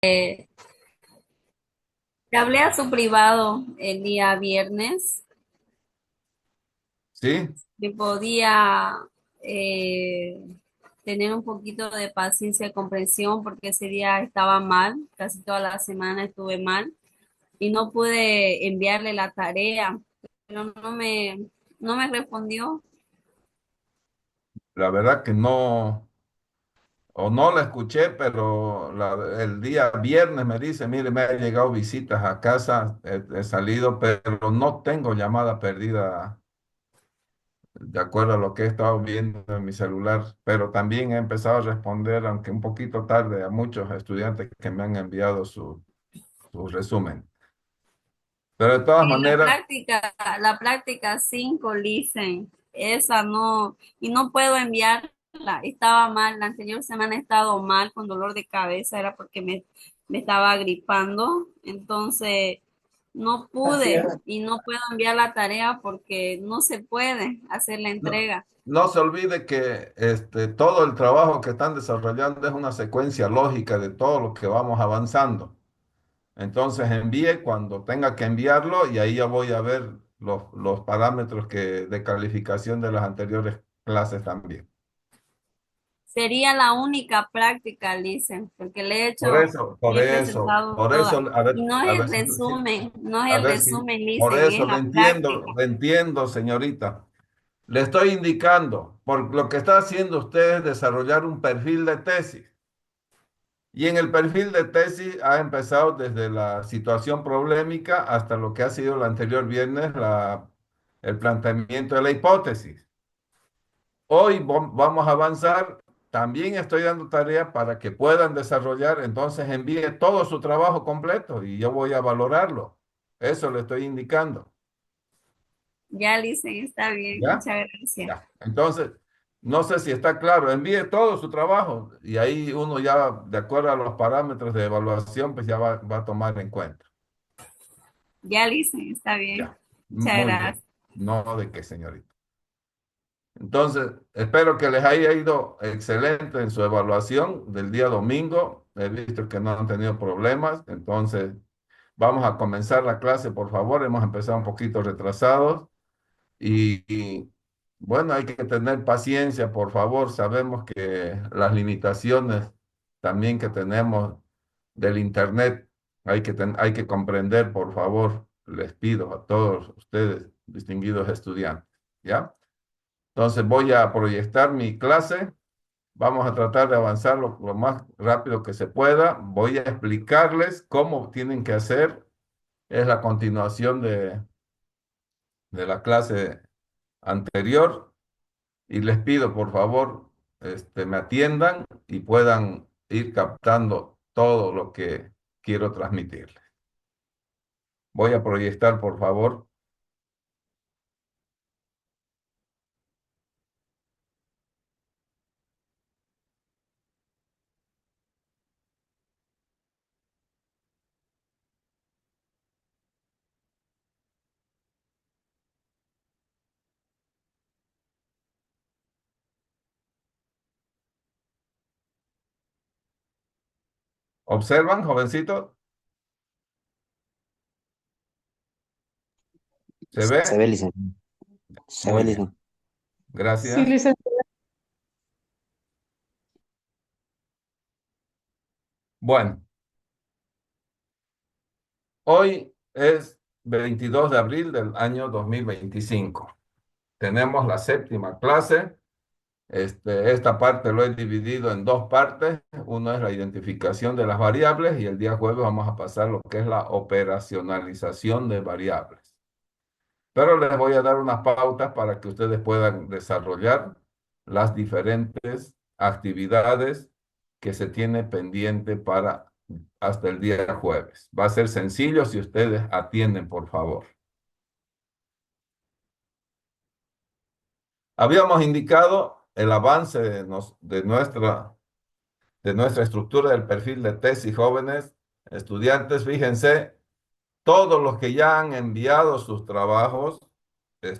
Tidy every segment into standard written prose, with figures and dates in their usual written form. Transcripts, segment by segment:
Le hablé a su privado el día viernes Sí, que podía eh, tener un poquito de paciencia y comprensión porque ese día estaba mal, casi toda la semana estuve mal y no pude enviarle la tarea, pero no me respondió. la verdad que no, o no la escuché, pero el día viernes me dice, mire, me han llegado visitas a casa, he salido, pero no tengo llamada perdida de acuerdo a lo que he estado viendo en mi celular, pero también he empezado a responder, aunque un poquito tarde, a muchos estudiantes que me han enviado su resumen. Pero de todas Sí, maneras, la práctica 5 listen, esa no, y no puedo enviarla, estaba mal, la anterior semana he estado mal con dolor de cabeza, era porque me estaba gripando, entonces no pude y no puedo enviar la tarea porque no se puede hacer la no, entrega. no se olvide que todo el trabajo que están desarrollando es una secuencia lógica de todo lo que vamos avanzando. Entonces envíe cuando tenga que enviarlo y ahí ya voy a ver los parámetros de calificación de las anteriores clases también. Sería la única práctica, listen, porque le he Por hecho eso, y por he eso, presentado por eso, todas. Y no a es ver el si, resumen, no es a el ver si, resumen, por listen, eso es la práctica. le entiendo, señorita. Le estoy indicando, por lo que está haciendo usted es desarrollar un perfil de tesis. Y en el perfil de tesis ha empezado desde la situación problemática hasta lo que ha sido el anterior viernes, el planteamiento de la hipótesis. Hoy vamos a avanzar. También estoy dando tarea para que puedan desarrollar, entonces envíe todo su trabajo completo y yo voy a valorarlo. Eso le estoy indicando. Ya, Licen, está bien, ¿Ya? muchas gracias. Ya. Entonces, no sé si está claro, envíe todo su trabajo y ahí uno ya, de acuerdo a los parámetros de evaluación, pues ya va a tomar en cuenta. Ya, Licen, está bien. Ya. Muchas Muy bien. gracias. No de qué, señorita. Entonces, espero que les haya ido excelente en su evaluación del día domingo. He visto que no han tenido problemas. Entonces, vamos a comenzar la clase, por favor. Hemos empezado un poquito retrasados y, bueno, hay que tener paciencia, por favor. Sabemos que las limitaciones también que tenemos del Internet hay que comprender, por favor. Les pido a todos ustedes, distinguidos estudiantes, ¿ya? Entonces voy a proyectar mi clase. Vamos a tratar de avanzar lo más rápido que se pueda. Voy a explicarles cómo tienen que hacer. Es la continuación de la clase anterior. Y les pido, por favor, me atiendan y puedan ir captando todo lo que quiero transmitirles. Voy a proyectar, por favor. ¿Observan, jovencito? ¿Se Se ve? ve, licenciado. Se ve, Muy bien. licenciado. Sí, Gracias. licenciada. Bueno. Hoy es 22 de abril del año 2025. Tenemos la séptima clase. Esta parte lo he dividido en dos partes. Uno es la identificación de las variables y el día jueves vamos a pasar lo que es la operacionalización de variables. Pero les voy a dar unas pautas para que ustedes puedan desarrollar las diferentes actividades que se tiene pendiente para hasta el día jueves. Va a ser sencillo si ustedes atienden, por favor. Habíamos indicado el avance de nuestra estructura del perfil de tesis jóvenes estudiantes. Fíjense, todos los que ya han enviado sus trabajos,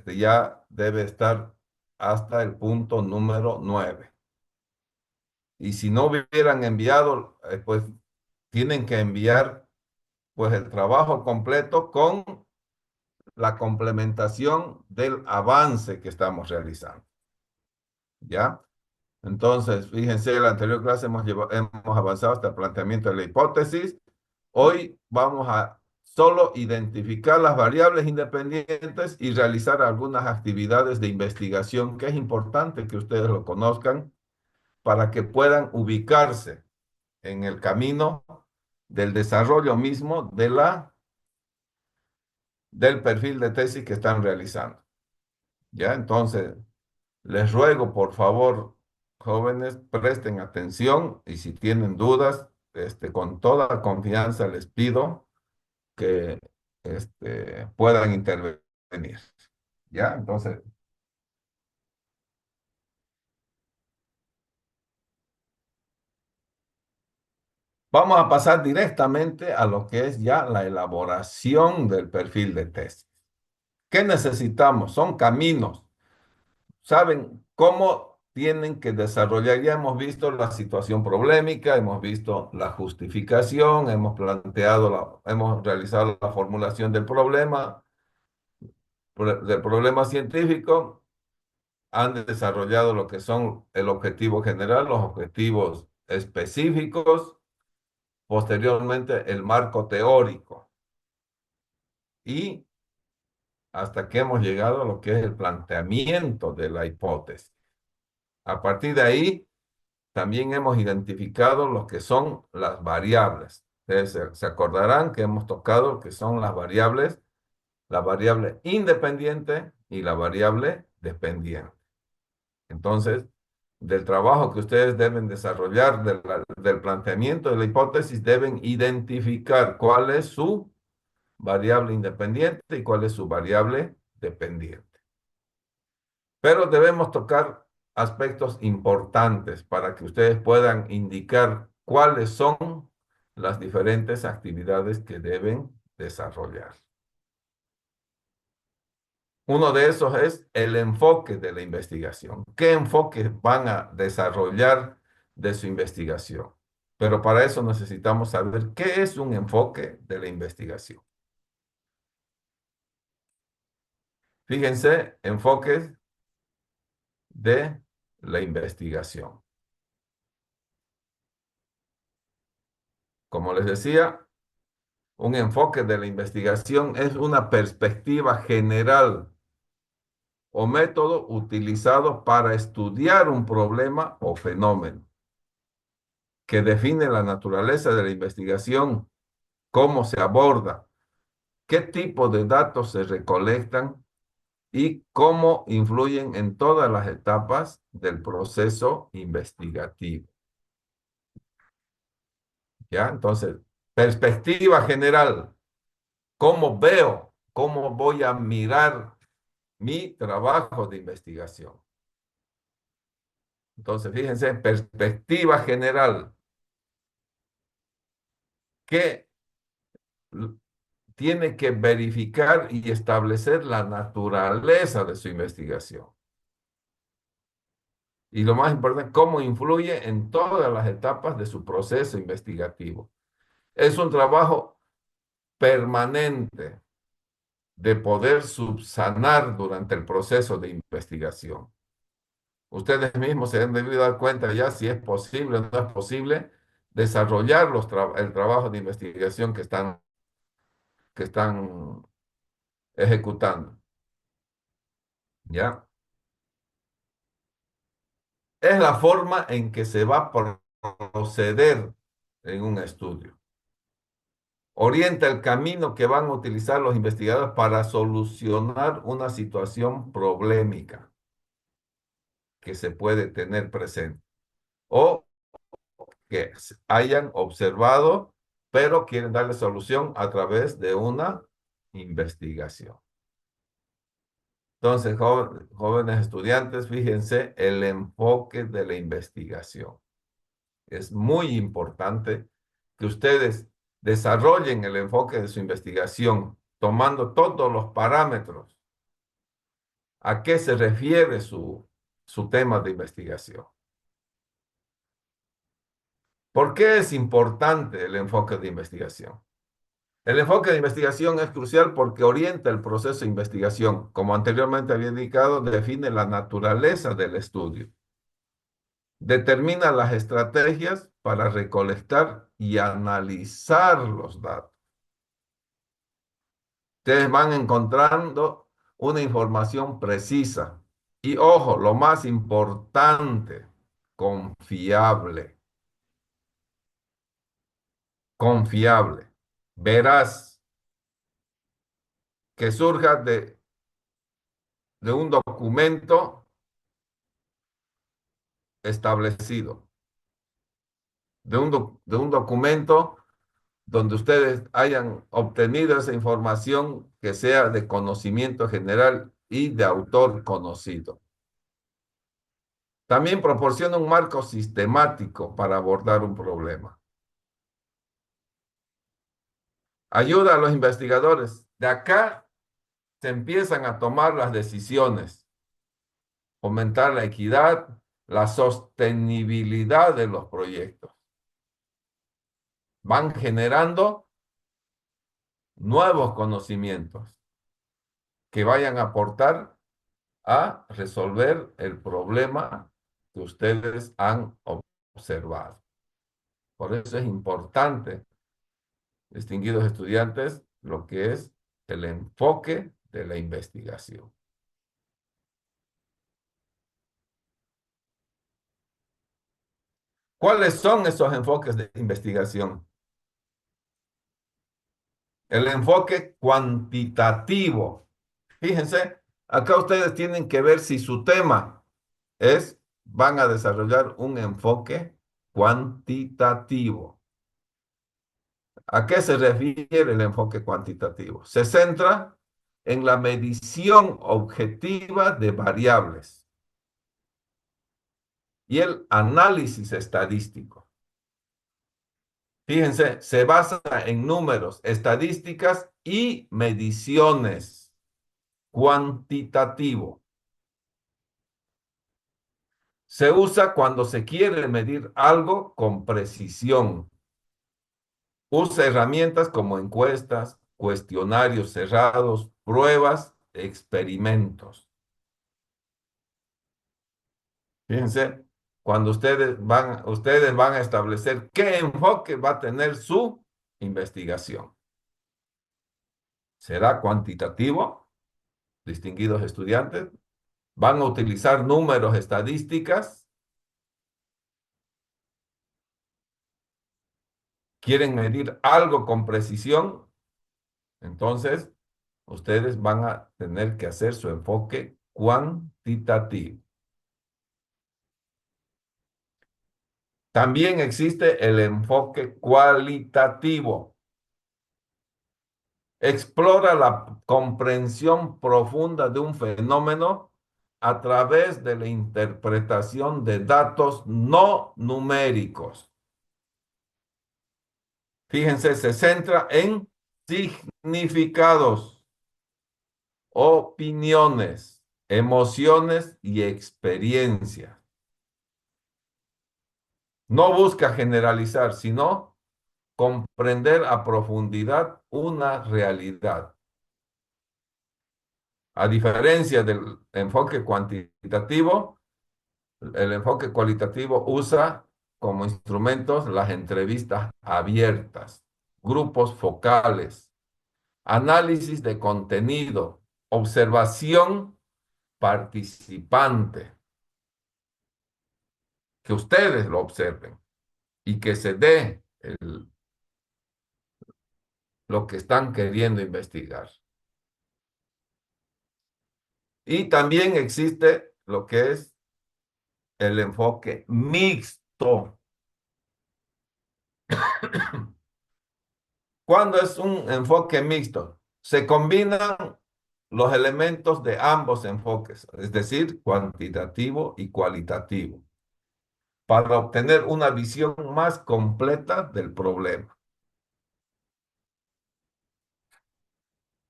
ya debe estar hasta el punto número 9. Y si no hubieran enviado, pues tienen que enviar pues el trabajo completo con la complementación del avance que estamos realizando. ¿Ya? Entonces, fíjense, en la anterior clase hemos avanzado hasta el planteamiento de la hipótesis. Hoy vamos a solo identificar las variables independientes y realizar algunas actividades de investigación que es importante que ustedes lo conozcan para que puedan ubicarse en el camino del desarrollo mismo del perfil de tesis que están realizando. ¿Ya? Entonces, les ruego, por favor, jóvenes, presten atención y si tienen dudas, con toda confianza les pido que puedan intervenir. ¿Ya? Entonces, vamos a pasar directamente a lo que es ya la elaboración del perfil de tesis. ¿Qué necesitamos? Son caminos. ¿Saben cómo tienen que desarrollar? Ya hemos visto la situación problemática, hemos visto la justificación, hemos realizado la formulación del problema científico, han desarrollado lo que son el objetivo general, los objetivos específicos, posteriormente el marco teórico y hasta que hemos llegado a lo que es el planteamiento de la hipótesis. A partir de ahí, también hemos identificado lo que son las variables. Ustedes se acordarán que hemos tocado lo que son las variables, la variable independiente y la variable dependiente. Entonces, del trabajo que ustedes deben desarrollar, del planteamiento de la hipótesis, deben identificar cuál es su variable independiente y cuál es su variable dependiente. Pero debemos tocar aspectos importantes para que ustedes puedan indicar cuáles son las diferentes actividades que deben desarrollar. Uno de esos es el enfoque de la investigación. ¿Qué enfoque van a desarrollar de su investigación? Pero para eso necesitamos saber qué es un enfoque de la investigación. Fíjense, enfoques de la investigación. Como les decía, un enfoque de la investigación es una perspectiva general o método utilizado para estudiar un problema o fenómeno que define la naturaleza de la investigación, cómo se aborda, qué tipo de datos se recolectan y cómo influyen en todas las etapas del proceso investigativo. ¿Ya? Entonces, perspectiva general, ¿cómo veo? ¿Cómo voy a mirar mi trabajo de investigación? Entonces, fíjense, perspectiva general, que tiene que verificar y establecer la naturaleza de su investigación. Y lo más importante, cómo influye en todas las etapas de su proceso investigativo. Es un trabajo permanente de poder subsanar durante el proceso de investigación. Ustedes mismos se han debido dar cuenta ya si es posible o no es posible desarrollar el trabajo de investigación que están ejecutando. ¿Ya? Es la forma en que se va a proceder en un estudio. Orienta el camino que van a utilizar los investigadores para solucionar una situación problemática que se puede tener presente o que hayan observado, pero quieren darle solución a través de una investigación. Entonces, jóvenes estudiantes, fíjense el enfoque de la investigación. Es muy importante que ustedes desarrollen el enfoque de su investigación, tomando todos los parámetros. ¿A qué se refiere su tema de investigación? ¿Por qué es importante el enfoque de investigación? El enfoque de investigación es crucial porque orienta el proceso de investigación. Como anteriormente había indicado, define la naturaleza del estudio, determina las estrategias para recolectar y analizar los datos. Ustedes van encontrando una información precisa y, ojo, lo más importante, confiable, confiable, veraz, que surja de un documento establecido, de un documento donde ustedes hayan obtenido esa información que sea de conocimiento general y de autor conocido. También proporciona un marco sistemático para abordar un problema. Ayuda a los investigadores. De acá se empiezan a tomar las decisiones, fomentar la equidad, la sostenibilidad de los proyectos. Van generando nuevos conocimientos que vayan a aportar a resolver el problema que ustedes han observado. Por eso es importante, distinguidos estudiantes, lo que es el enfoque de la investigación. ¿Cuáles son esos enfoques de investigación? El enfoque cuantitativo. Fíjense, acá ustedes tienen que ver si su tema van a desarrollar un enfoque cuantitativo. ¿A qué se refiere el enfoque cuantitativo? Se centra en la medición objetiva de variables y el análisis estadístico. Fíjense, se basa en números, estadísticas y mediciones. Cuantitativo. Se usa cuando se quiere medir algo con precisión. Usa herramientas como encuestas, cuestionarios cerrados, pruebas, experimentos. Fíjense, cuando ustedes van a establecer qué enfoque va a tener su investigación. ¿Será cuantitativo, distinguidos estudiantes? ¿Van a utilizar números, estadísticas? ¿Quieren medir algo con precisión? Entonces, ustedes van a tener que hacer su enfoque cuantitativo. También existe el enfoque cualitativo. Explora la comprensión profunda de un fenómeno a través de la interpretación de datos no numéricos. Fíjense, se centra en significados, opiniones, emociones y experiencias. No busca generalizar, sino comprender a profundidad una realidad. A diferencia del enfoque cuantitativo, el enfoque cualitativo usa como instrumentos las entrevistas abiertas, grupos focales, análisis de contenido, observación participante, que ustedes lo observen y que se dé lo que están queriendo investigar. Y también existe lo que es el enfoque mixto. ¿Cuándo es un enfoque mixto? Se combinan los elementos de ambos enfoques, es decir, cuantitativo y cualitativo, para obtener una visión más completa del problema.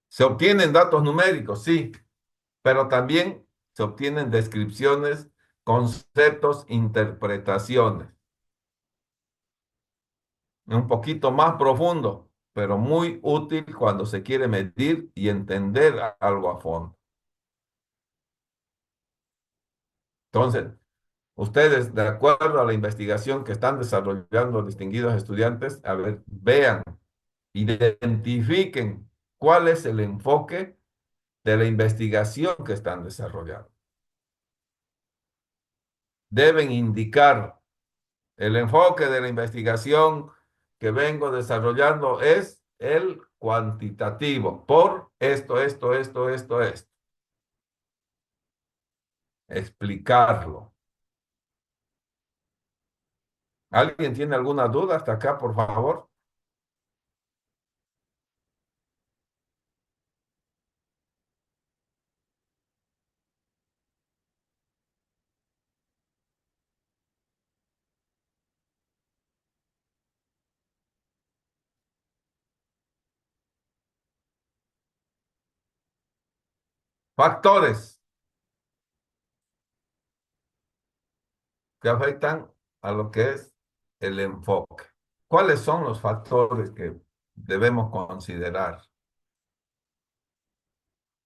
Se obtienen datos numéricos, sí, pero también se obtienen descripciones, conceptos, interpretaciones. un poquito más profundo, pero muy útil cuando se quiere medir y entender algo a fondo. Entonces, ustedes, de acuerdo a la investigación que están desarrollando distinguidos estudiantes, a ver, vean, identifiquen cuál es el enfoque de la investigación que están desarrollando. Deben indicar el enfoque de la investigación que vengo desarrollando es el cuantitativo, por esto. Explicarlo. ¿Alguien tiene alguna duda hasta acá, por favor? Factores que afectan a lo que es el enfoque. ¿Cuáles son los factores que debemos considerar?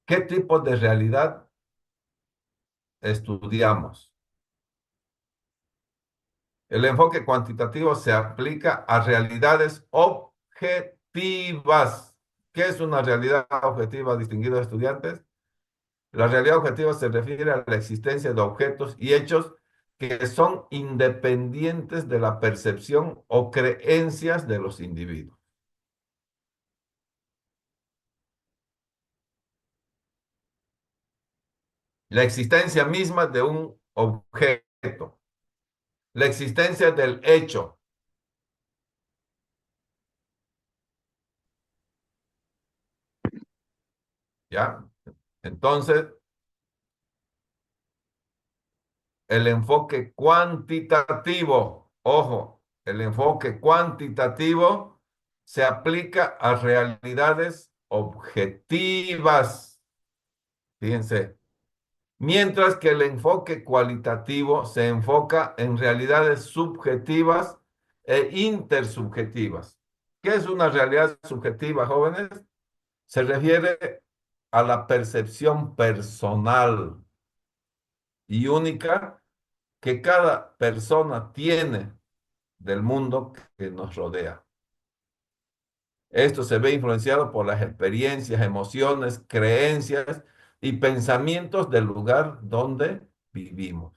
¿Qué tipo de realidad estudiamos? El enfoque cuantitativo se aplica a realidades objetivas. ¿Qué es una realidad objetiva, distinguidos estudiantes? La realidad objetiva se refiere a la existencia de objetos y hechos que son independientes de la percepción o creencias de los individuos. La existencia misma de un objeto, la existencia del hecho, ¿ya? Entonces, el enfoque cuantitativo, ojo, el enfoque cuantitativo se aplica a realidades objetivas, fíjense, mientras que el enfoque cualitativo se enfoca en realidades subjetivas e intersubjetivas. ¿Qué es una realidad subjetiva, jóvenes? Se refiere a la percepción personal y única que cada persona tiene del mundo que nos rodea. Esto se ve influenciado por las experiencias, emociones, creencias y pensamientos del lugar donde vivimos.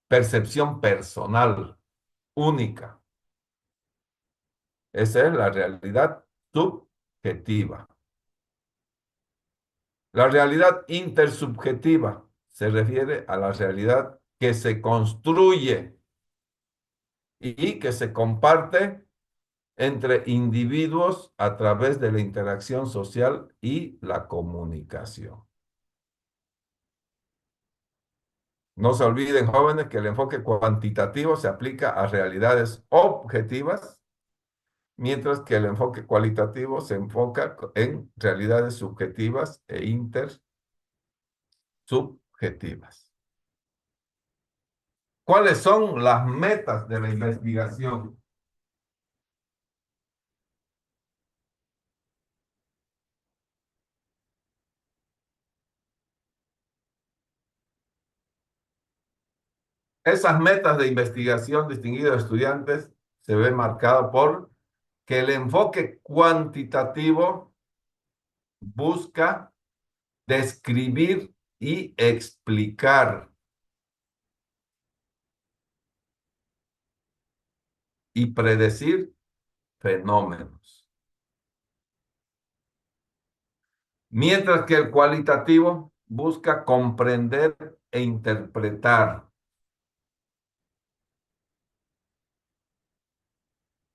Percepción personal, única. Esa es la realidad subjetiva. La realidad intersubjetiva se refiere a la realidad que se construye y que se comparte entre individuos a través de la interacción social y la comunicación. No se olviden, jóvenes, que el enfoque cuantitativo se aplica a realidades objetivas, mientras que el enfoque cualitativo se enfoca en realidades subjetivas e intersubjetivas. ¿Cuáles son las metas de la investigación? Esas metas de investigación, distinguidos estudiantes, se ven marcadas por que el enfoque cuantitativo busca describir y explicar y predecir fenómenos, mientras que el cualitativo busca comprender e interpretar.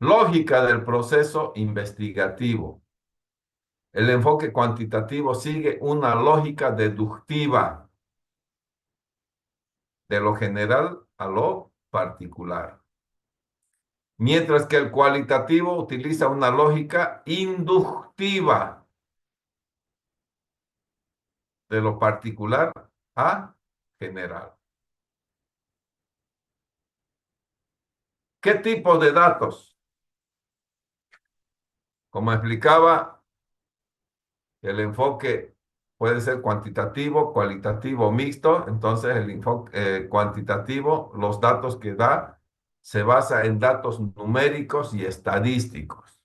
Lógica del proceso investigativo. El enfoque cuantitativo sigue una lógica deductiva de lo general a lo particular, mientras que el cualitativo utiliza una lógica inductiva de lo particular a general. ¿Qué tipo de datos Como explicaba, el enfoque puede ser cuantitativo, cualitativo o mixto. Entonces, el enfoque cuantitativo, los datos que da, se basa en datos numéricos y estadísticos.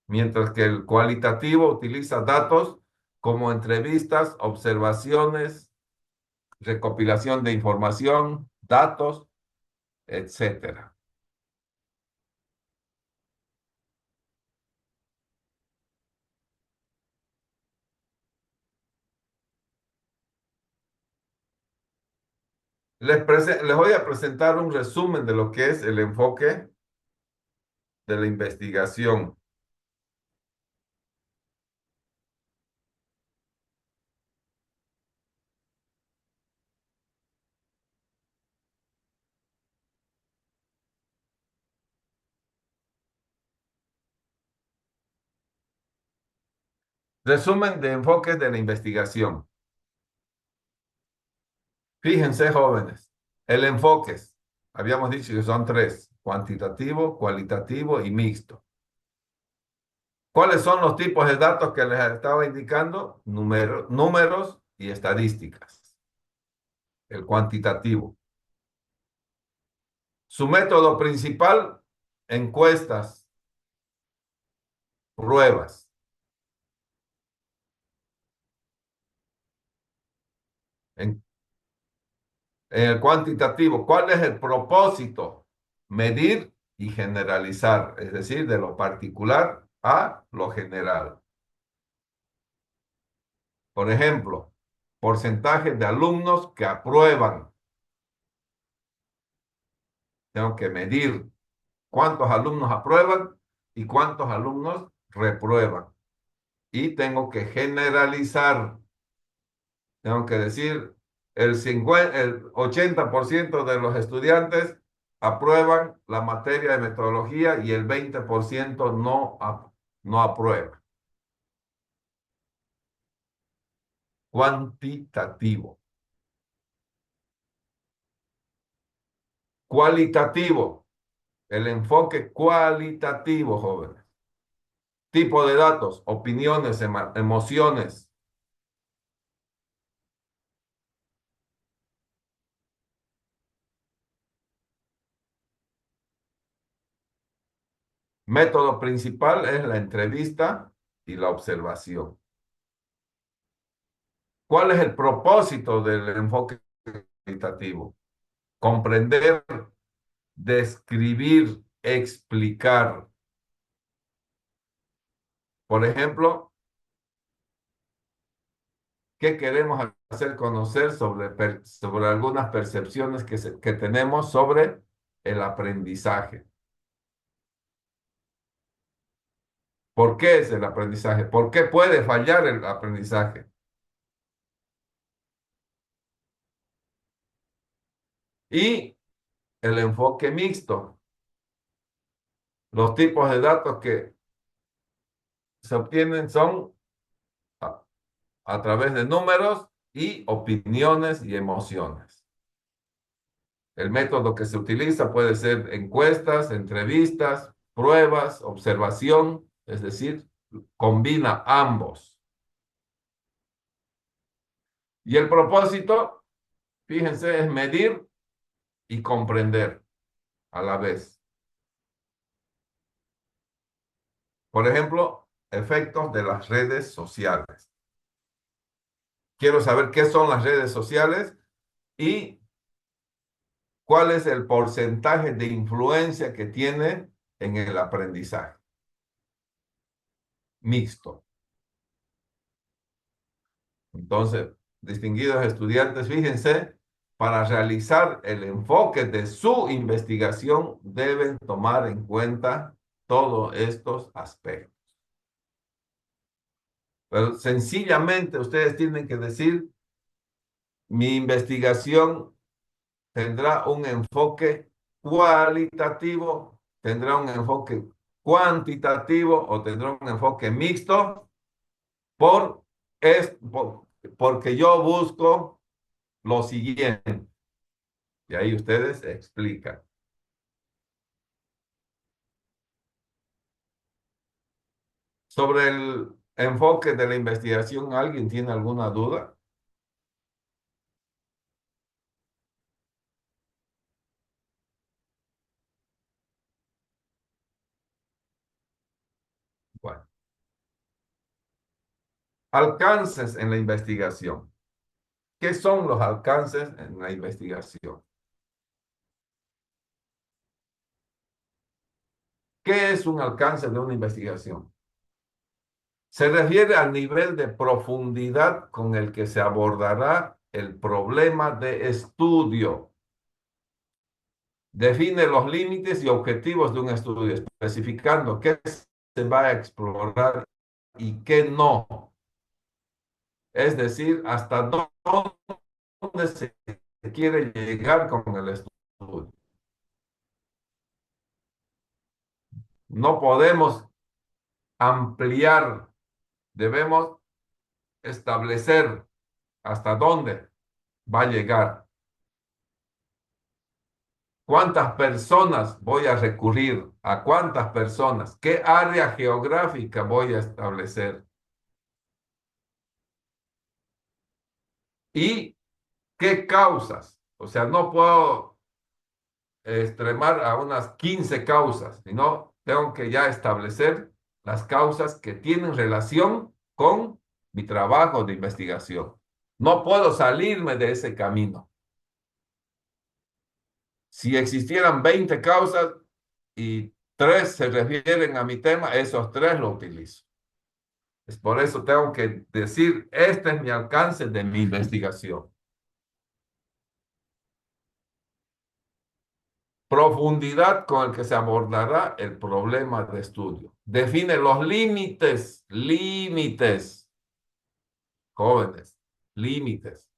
Mientras que el cualitativo utiliza datos como entrevistas, observaciones, recopilación de información, datos, etcétera. Les voy a presentar un resumen de lo que es el enfoque de la investigación. Resumen de enfoques de la investigación. Fíjense, jóvenes, el enfoque, habíamos dicho que son tres: cuantitativo, cualitativo y mixto. ¿Cuáles son los tipos de datos que les estaba indicando? Números y estadísticas. El cuantitativo. Su método principal: encuestas, pruebas. En, en el cuantitativo, ¿cuál es el propósito? Medir y generalizar, es decir, de lo particular a lo general. Por ejemplo, porcentaje de alumnos que aprueban. Tengo que medir cuántos alumnos aprueban y cuántos alumnos reprueban. Y tengo que generalizar. Tengo que decir, el 80% de los estudiantes aprueban la materia de metodología y el 20% no aprueba. Cuantitativo. Cualitativo. El enfoque cualitativo, jóvenes. Tipo de datos: opiniones, emociones. Método principal es la entrevista y la observación. ¿Cuál es el propósito del enfoque cualitativo? Comprender, describir, explicar. Por ejemplo, ¿qué queremos hacer conocer sobre algunas percepciones que tenemos sobre el aprendizaje? ¿Por qué es el aprendizaje? ¿Por qué puede fallar el aprendizaje? Y el enfoque mixto. Los tipos de datos que se obtienen son a, a través de números y opiniones y emociones. El método que se utiliza puede ser encuestas, entrevistas, pruebas, observación, es decir, combina ambos. Y el propósito, fíjense, es medir y comprender a la vez. Por ejemplo, efectos de las redes sociales. Quiero saber qué son las redes sociales y cuál es el porcentaje de influencia que tiene en el aprendizaje. Mixto. Entonces, distinguidos estudiantes, fíjense, para realizar el enfoque de su investigación deben tomar en cuenta todos estos aspectos. Pero sencillamente ustedes tienen que decir: mi investigación tendrá un enfoque cualitativo, tendrá un enfoque cuantitativo o tendrá un enfoque mixto por, porque yo busco lo siguiente. Y ahí ustedes explican. Sobre el enfoque de la investigación, ¿alguien tiene alguna duda? Bueno, alcances en la investigación. ¿Qué son los alcances en la investigación? ¿Qué es un alcance de una investigación? Se refiere al nivel de profundidad con el que se abordará el problema de estudio. Define los límites y objetivos de un estudio, especificando qué se va a explorar y qué no. Es decir, hasta dónde se quiere llegar con el estudio. No podemos ampliar, debemos establecer hasta dónde va a llegar. ¿Cuántas personas voy a recurrir? ¿A cuántas personas? ¿Qué área geográfica voy a establecer? ¿Y qué causas? O sea, no puedo extremar a unas 15 causas, sino tengo que ya establecer las causas que tienen relación con mi trabajo de investigación. No puedo salirme de ese camino. Si existieran 20 causas y 3 se refieren a mi tema, esos 3 lo utilizo. Es por eso tengo que decir, este es mi alcance de mi investigación. Profundidad con el que se abordará el problema de estudio. Define los límites, jóvenes, límites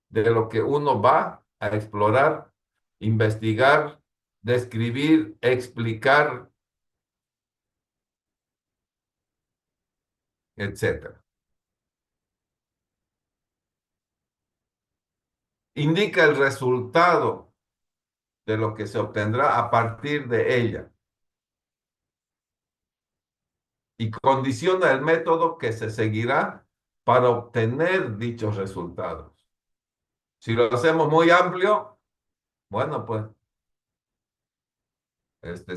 de lo que uno va a explorar, investigar, describir, explicar, etcétera. Indica el resultado de lo que se obtendrá a partir de ella y condiciona el método que se seguirá para obtener dichos resultados. Si lo hacemos muy amplio, bueno, pues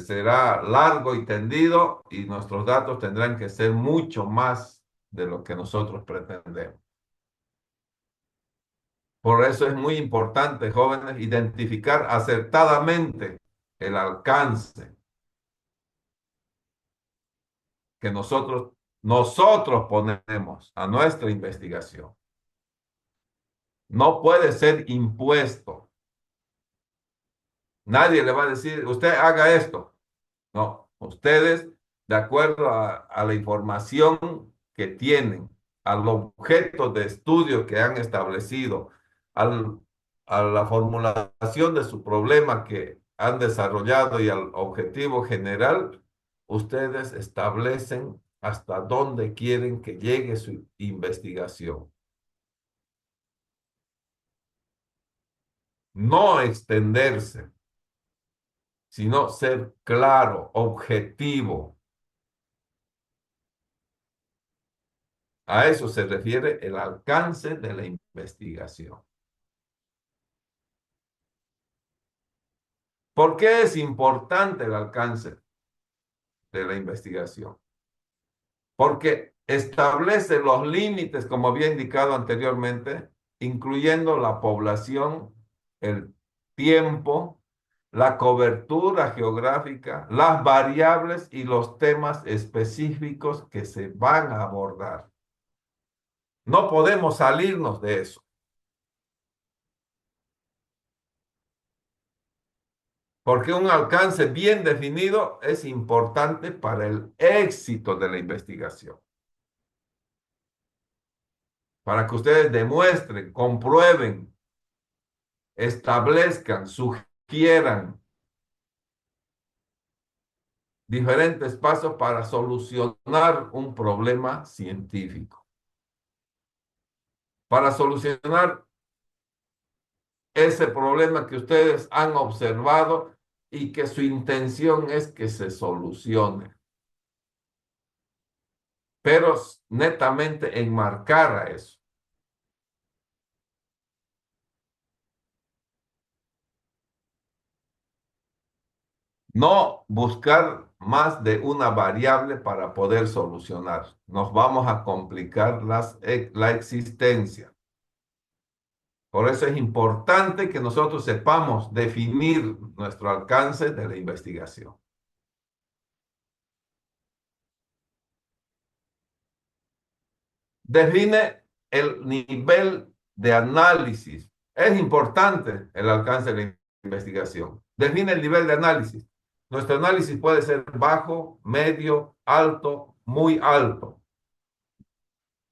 será largo y tendido y nuestros datos tendrán que ser mucho más de lo que nosotros pretendemos. Por eso es muy importante, jóvenes, identificar acertadamente el alcance que nosotros ponemos a nuestra investigación. No puede ser impuesto. Nadie le va a decir, usted haga esto. No, ustedes, de acuerdo a la información que tienen, al objeto de estudio que han establecido, al, a la formulación de su problema que han desarrollado y al objetivo general, ustedes establecen hasta dónde quieren que llegue su investigación. No extenderse, sino ser claro, objetivo. A eso se refiere el alcance de la investigación. ¿Por qué es importante el alcance de la investigación? Porque establece los límites, como había indicado anteriormente, incluyendo la población, el tiempo, la cobertura geográfica, las variables y los temas específicos que se van a abordar. No podemos salirnos de eso. Porque un alcance bien definido es importante para el éxito de la investigación. Para que ustedes demuestren, comprueben, establezcan, sugieran diferentes pasos para solucionar un problema científico. Para solucionar ese problema que ustedes han observado y que su intención es que se solucione. pero netamente enmarcar a eso. No buscar más de una variable para poder solucionar. Nos vamos a complicar la existencia. Por eso es importante que nosotros sepamos definir nuestro alcance de la investigación. Define el nivel de análisis. Es importante el alcance de la investigación. Define el nivel de análisis. Nuestro análisis puede ser bajo, medio, alto, muy alto.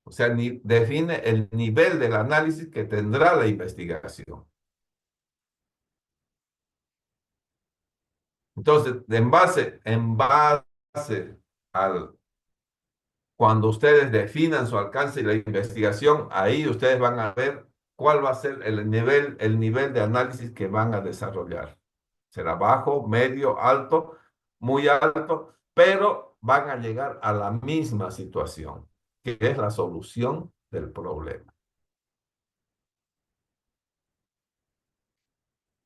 O sea, define el nivel del análisis que tendrá la investigación. Entonces, en base al cuando ustedes definan su alcance y la investigación, ahí ustedes van a ver cuál va a ser el nivel de análisis que van a desarrollar. Será bajo, medio, alto, muy alto, pero van a llegar a la misma situación, que es la solución del problema.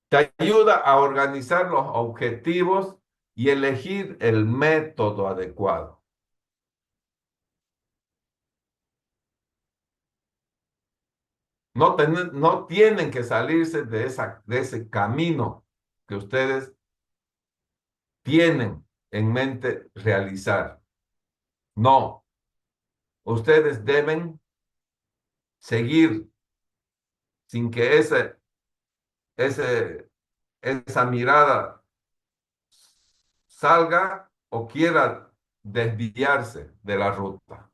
Te ayuda a organizar los objetivos y elegir el método adecuado. No tienen que salirse de ese camino que ustedes tienen en mente realizar. No, ustedes deben seguir sin que ese, esa mirada salga o quiera desviarse de la ruta.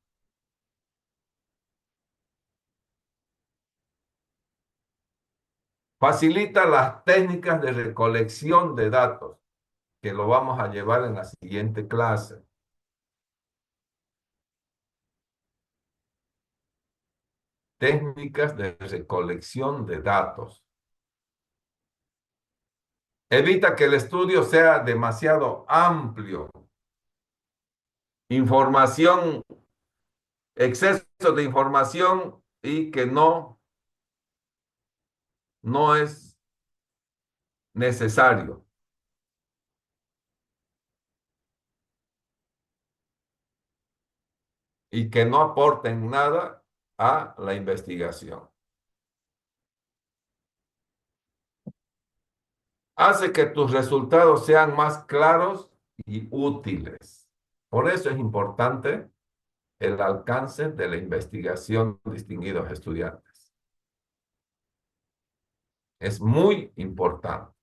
Facilita las técnicas de recolección de datos, que lo vamos a llevar en la siguiente clase. Técnicas de recolección de datos. Evita que el estudio sea demasiado amplio. Información, exceso de información y que no es necesario. Y que no aporten nada a la investigación. Hace que tus resultados sean más claros y útiles. Por eso es importante el alcance de la investigación, distinguidos estudiantes. Es muy importante.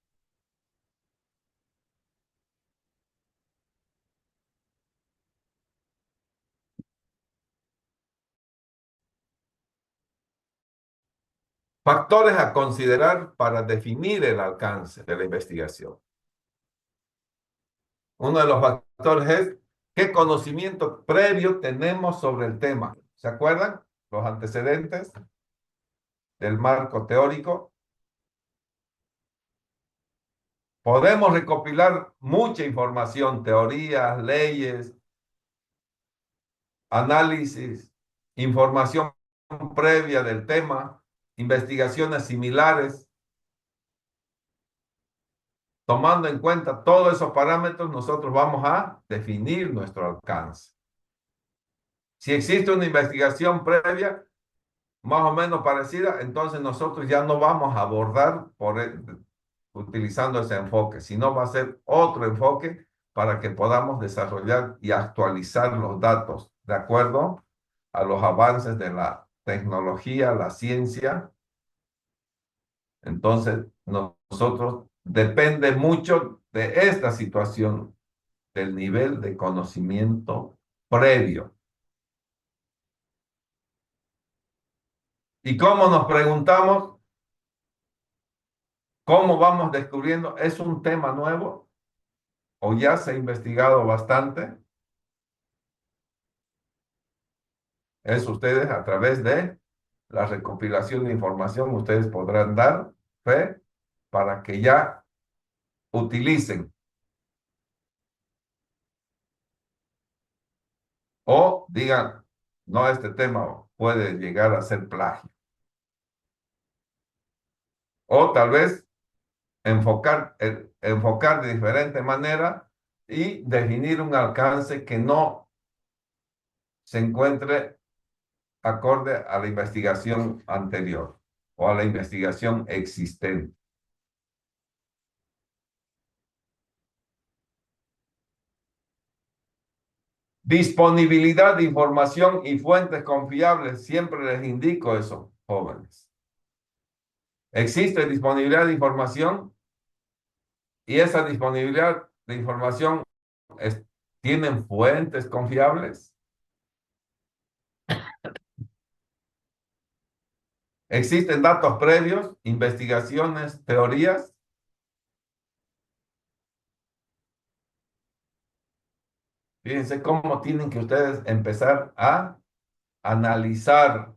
Factores a considerar para definir el alcance de la investigación. Uno de los factores es qué conocimiento previo tenemos sobre el tema. ¿Se acuerdan? Los antecedentes del marco teórico. Podemos recopilar mucha información, teorías, leyes, análisis, información previa del tema, investigaciones similares. Tomando en cuenta todos esos parámetros, nosotros vamos a definir nuestro alcance. Si existe una investigación previa, más o menos parecida, entonces nosotros ya no vamos a abordar utilizando ese enfoque, sino va a ser otro enfoque para que podamos desarrollar y actualizar los datos de acuerdo a los avances de la tecnología, la ciencia. Entonces, nosotros depende mucho de esta situación, del nivel de conocimiento previo. ¿Y cómo nos preguntamos? ¿Cómo vamos descubriendo? ¿Es un tema nuevo? ¿O ya se ha investigado bastante? Es ustedes a través de la recopilación de información, ustedes podrán dar fe para que ya utilicen o digan, no este tema puede llegar a ser plagio. O tal vez enfocar de diferente manera y definir un alcance que no se encuentre acorde a la investigación anterior o a la investigación existente. Disponibilidad de información y fuentes confiables. Siempre les indico eso, jóvenes. Existe disponibilidad de información y esa disponibilidad de información tienen fuentes confiables. Existen datos previos, investigaciones, teorías. Fíjense cómo tienen que ustedes empezar a analizar,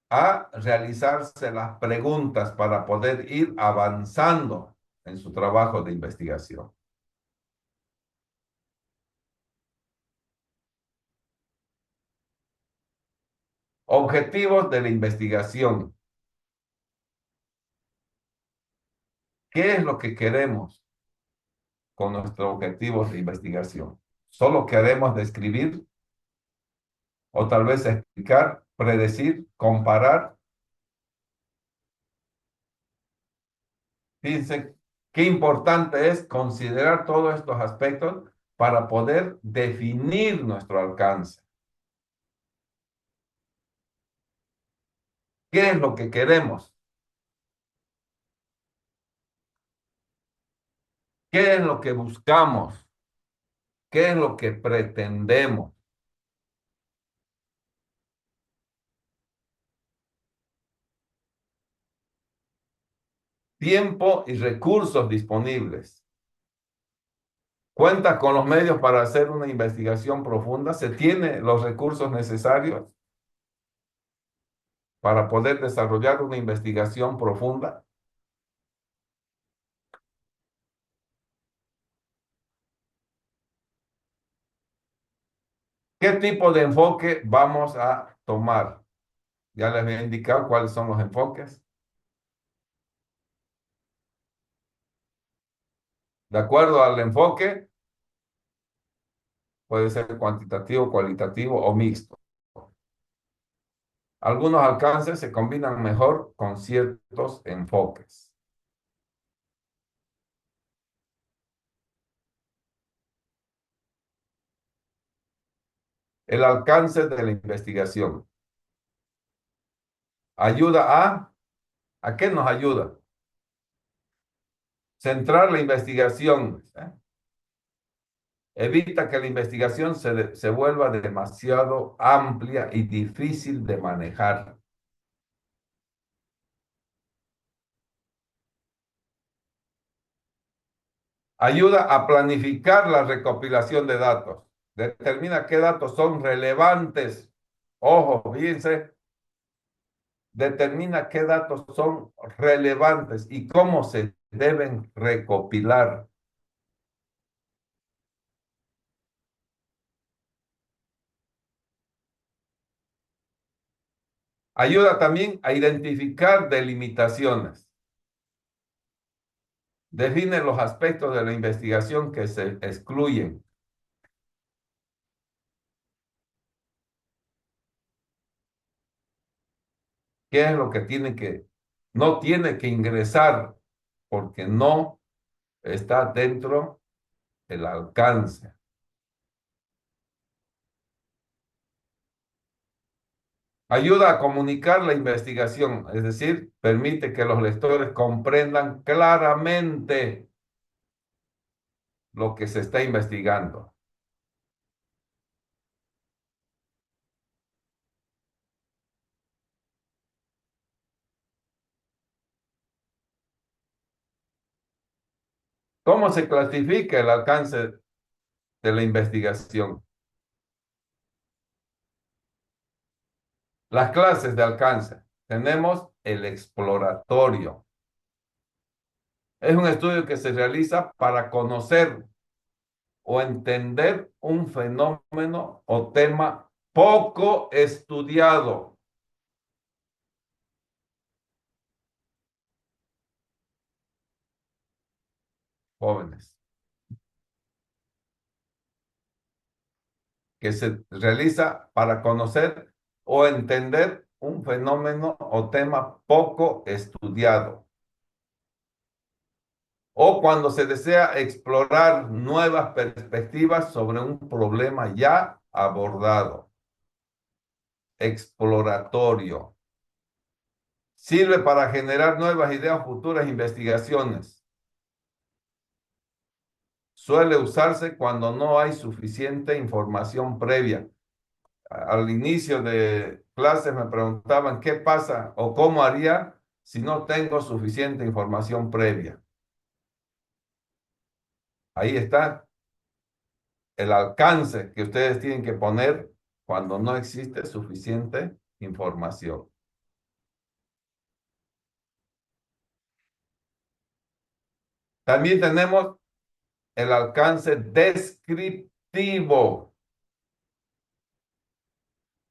a realizarse las preguntas para poder ir avanzando en su trabajo de investigación. Objetivos de la investigación. ¿Qué es lo que queremos con nuestros objetivos de investigación? ¿Solo queremos describir o tal vez explicar, predecir, comparar? Fíjense qué importante es considerar todos estos aspectos para poder definir nuestro alcance. ¿Qué es lo que queremos? ¿Qué es lo que buscamos? ¿Qué es lo que pretendemos? Tiempo y recursos disponibles. ¿Cuenta con los medios para hacer una investigación profunda? ¿Se tiene los recursos necesarios para poder desarrollar una investigación profunda? ¿Qué tipo de enfoque vamos a tomar? Ya les voy a indicar cuáles son los enfoques. De acuerdo al enfoque, puede ser cuantitativo, cualitativo o mixto. Algunos alcances se combinan mejor con ciertos enfoques. El alcance de la investigación. Ayuda ¿a qué nos ayuda? Centrar la investigación. Evita que la investigación se vuelva demasiado amplia y difícil de manejar. Ayuda a planificar la recopilación de datos. Determina qué datos son relevantes. Ojo, fíjense. Determina qué datos son relevantes y cómo se deben recopilar. Ayuda también a identificar delimitaciones. Define los aspectos de la investigación que se excluyen. ¿Qué es lo que no tiene que ingresar porque no está dentro del alcance? Ayuda a comunicar la investigación, es decir, permite que los lectores comprendan claramente lo que se está investigando. ¿Cómo se clasifica el alcance de la investigación? Las clases de alcance. Tenemos el exploratorio. Es un estudio que se realiza para conocer o entender un fenómeno o tema poco estudiado. Jóvenes, que se realiza para conocer o entender un fenómeno o tema poco estudiado, o cuando se desea explorar nuevas perspectivas sobre un problema ya abordado. Exploratorio. Sirve para generar nuevas ideas, futuras investigaciones. Suele usarse cuando no hay suficiente información previa. Al inicio de clases me preguntaban qué pasa o cómo haría si no tengo suficiente información previa. Ahí está el alcance que ustedes tienen que poner cuando no existe suficiente información. También tenemos el alcance descriptivo.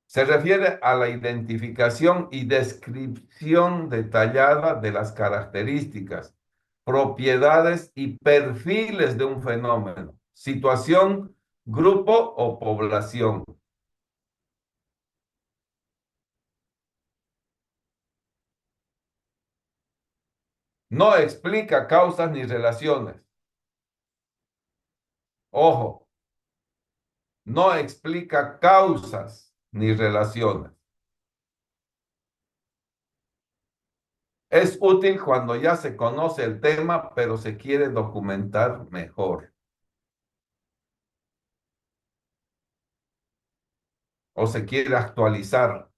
Se refiere a la identificación y descripción detallada de las características, propiedades y perfiles de un fenómeno, situación, grupo o población. No explica causas ni relaciones. Ojo, no explica causas ni relaciones. Es útil cuando ya se conoce el tema, pero se quiere documentar mejor o se quiere actualizar,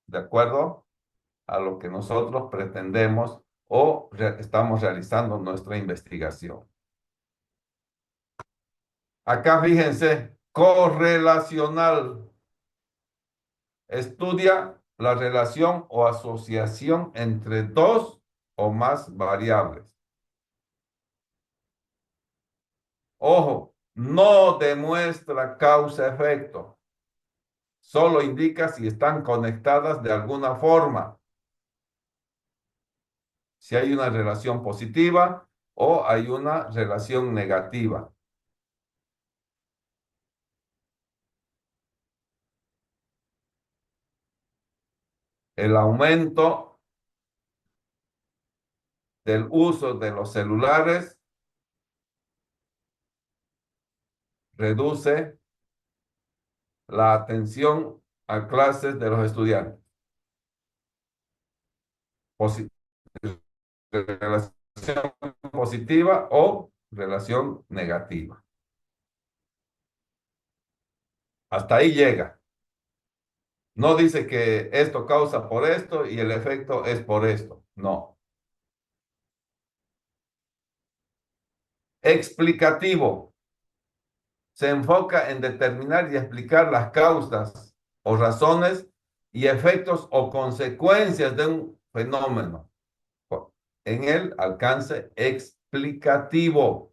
¿de acuerdo? A lo que nosotros pretendemos o estamos realizando nuestra investigación. Acá fíjense, correlacional. Estudia la relación o asociación entre dos o más variables. Ojo, no demuestra causa-efecto. Solo indica si están conectadas de alguna forma. Si hay una relación positiva o hay una relación negativa. El aumento del uso de los celulares reduce la atención a clases de los estudiantes. Relación positiva o relación negativa. Hasta ahí llega. No dice que esto causa por esto y el efecto es por esto. No. Explicativo. Se enfoca en determinar y explicar las causas o razones y efectos o consecuencias de un fenómeno en el alcance explicativo,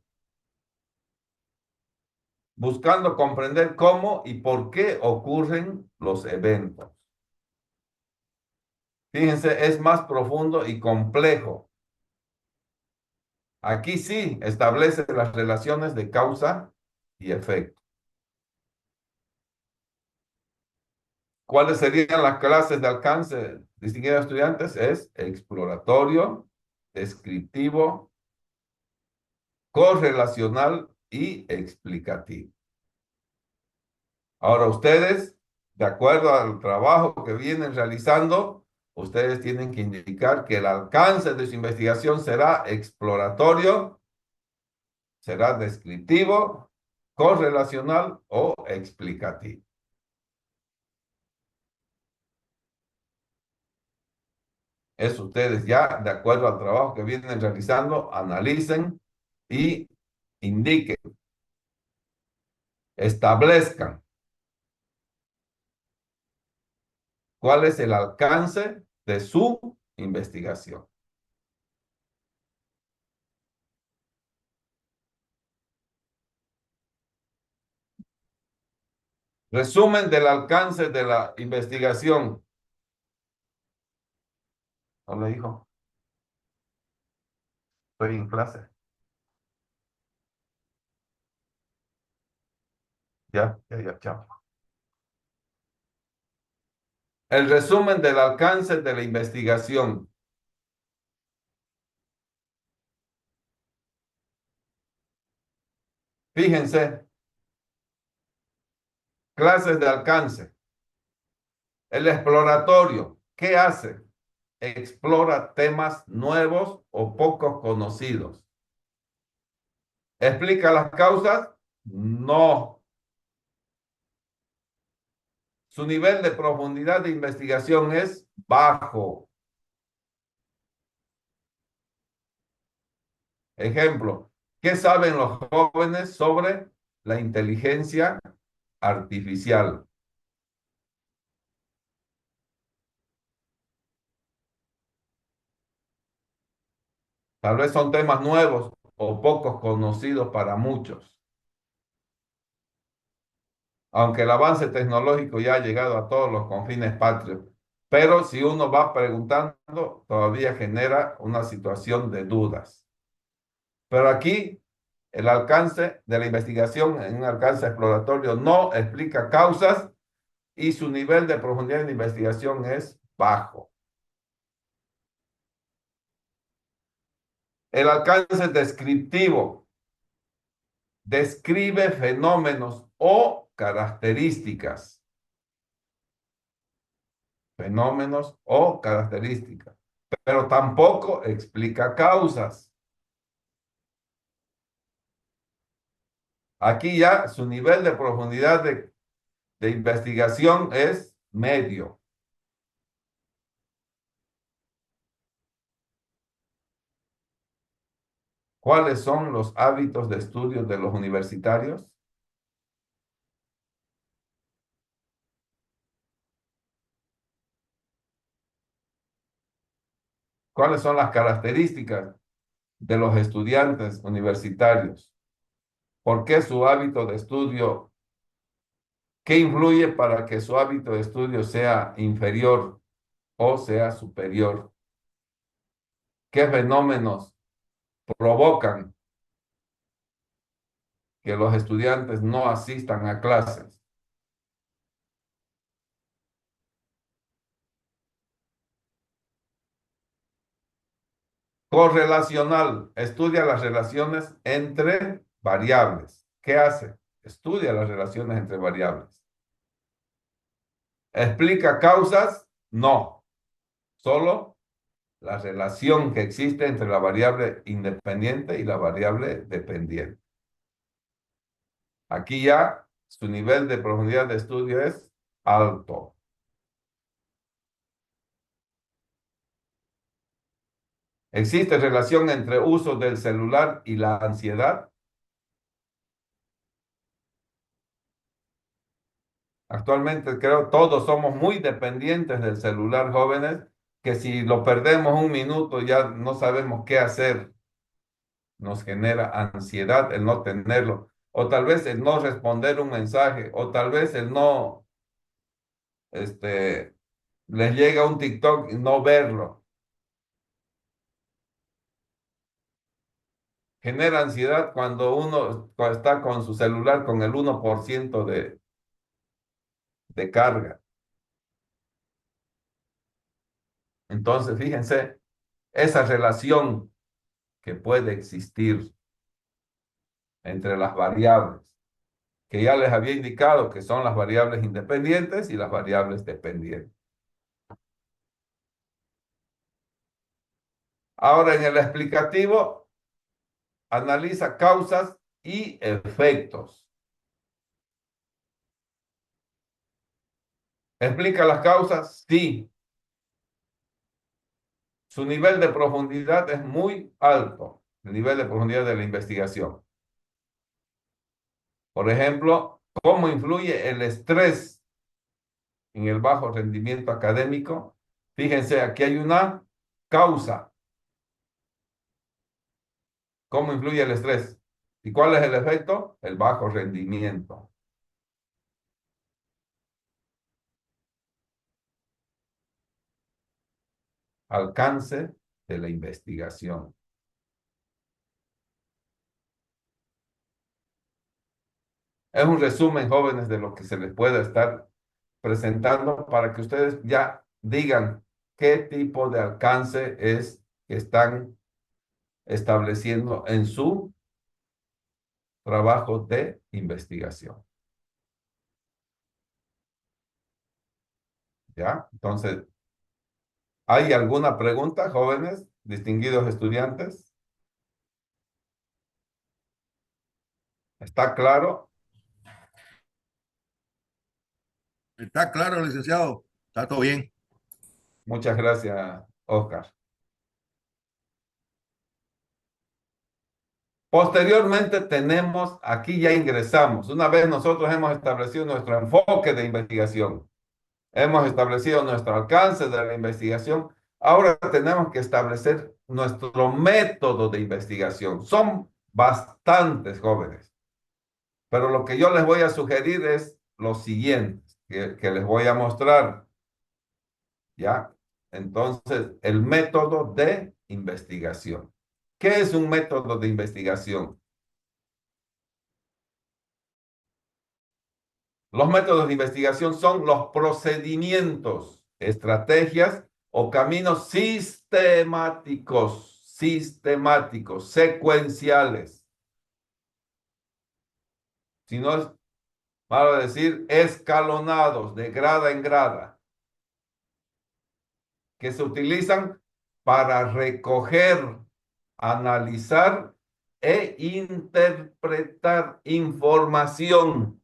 buscando comprender cómo y por qué ocurren los eventos. Fíjense, es más profundo y complejo. Aquí sí establece las relaciones de causa y efecto. ¿Cuáles serían las clases de alcance, distinguidos estudiantes? Es exploratorio, descriptivo, correlacional y explicativo. Ahora ustedes, de acuerdo al trabajo que vienen realizando, ustedes tienen que indicar que el alcance de su investigación será exploratorio, será descriptivo, correlacional o explicativo. Es ustedes ya, de acuerdo al trabajo que vienen realizando, analicen y indiquen, establezcan cuál es el alcance de su investigación. Resumen del alcance de la investigación. Hola, hijo. Estoy en clase. Ya, chao. El resumen del alcance de la investigación. Fíjense, clases de alcance. El exploratorio, ¿qué hace? Explora temas nuevos o pocos conocidos. ¿Explica las causas? No. Su nivel de profundidad de investigación es bajo. Ejemplo, ¿qué saben los jóvenes sobre la inteligencia artificial? Tal vez son temas nuevos o pocos conocidos para muchos. Aunque el avance tecnológico ya ha llegado a todos los confines patrios. Pero si uno va preguntando, todavía genera una situación de dudas. Pero aquí el alcance de la investigación en un alcance exploratorio no explica causas y su nivel de profundidad de investigación es bajo. El alcance descriptivo describe fenómenos o características. Fenómenos o características, pero tampoco explica causas. Aquí ya su nivel de profundidad de investigación es medio. ¿Cuáles son los hábitos de estudio de los universitarios? ¿Cuáles son las características de los estudiantes universitarios? ¿Por qué su hábito de estudio? ¿Qué influye para que su hábito de estudio sea inferior o sea superior? ¿Qué fenómenos provocan que los estudiantes no asistan a clases? Correlacional, estudia las relaciones entre variables. ¿Qué hace? Estudia las relaciones entre variables. ¿Explica causas? No, solo la relación que existe entre la variable independiente y la variable dependiente. Aquí ya su nivel de profundidad de estudio es alto. ¿Existe relación entre uso del celular y la ansiedad? Actualmente creo todos somos muy dependientes del celular, jóvenes, que si lo perdemos un minuto ya no sabemos qué hacer. Nos genera ansiedad el no tenerlo, o tal vez el no responder un mensaje, o tal vez el no, les llega un TikTok y no verlo. Genera ansiedad cuando uno está con su celular con el 1% de carga. Entonces, fíjense, esa relación que puede existir entre las variables, que ya les había indicado que son las variables independientes y las variables dependientes. Ahora, en el explicativo, analiza causas y efectos. ¿Explica las causas? Sí. Su nivel de profundidad es muy alto, el nivel de profundidad de la investigación. Por ejemplo, ¿cómo influye el estrés en el bajo rendimiento académico? Fíjense, aquí hay una causa. ¿Cómo influye el estrés? ¿Y cuál es el efecto? El bajo rendimiento. alcance de la investigación. Es un resumen, jóvenes, de lo que se les pueda estar presentando para que ustedes ya digan qué tipo de alcance es que están estableciendo en su trabajo de investigación. ¿Ya? Entonces, ¿hay alguna pregunta, jóvenes, distinguidos estudiantes? ¿Está claro? Está claro, licenciado. Está todo bien. Muchas gracias, Oscar. Posteriormente tenemos, aquí ya ingresamos, una vez nosotros hemos establecido nuestro enfoque de investigación, hemos establecido nuestro alcance de la investigación, ahora tenemos que establecer nuestro método de investigación. Son bastantes, jóvenes, pero lo que yo les voy a sugerir es lo siguiente, que les voy a mostrar, ¿ya? Entonces, el método de investigación. ¿Qué es un método de investigación? Los métodos de investigación son los procedimientos, estrategias o caminos sistemáticos, secuenciales. Si no es malo decir escalonados de grada en grada, que se utilizan para recoger, analizar e interpretar información.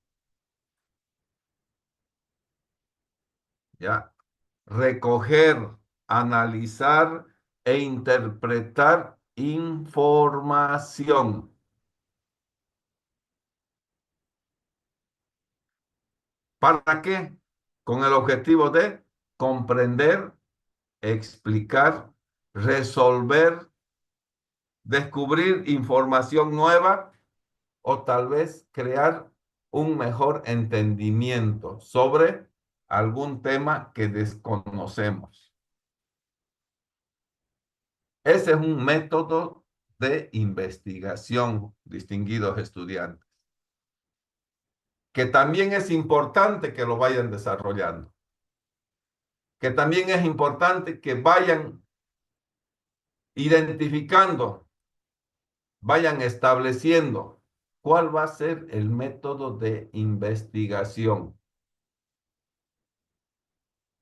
¿Ya? Recoger, analizar e interpretar información. ¿Para qué? Con el objetivo de comprender, explicar, resolver, descubrir información nueva o tal vez crear un mejor entendimiento sobre algún tema que desconocemos. Ese es un método de investigación, distinguidos estudiantes, que también es importante que lo vayan desarrollando, que también es importante que vayan identificando, vayan estableciendo cuál va a ser el método de investigación.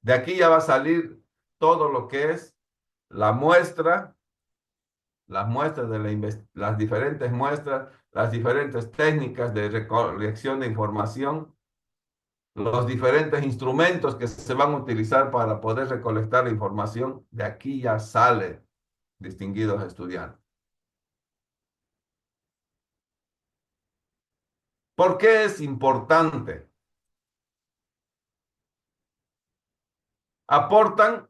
De aquí ya va a salir todo lo que es la muestra, las muestras de las diferentes muestras, las diferentes técnicas de recolección de información, los diferentes instrumentos que se van a utilizar para poder recolectar la información. De aquí ya sale, distinguidos estudiantes. ¿Por qué es importante? Aportan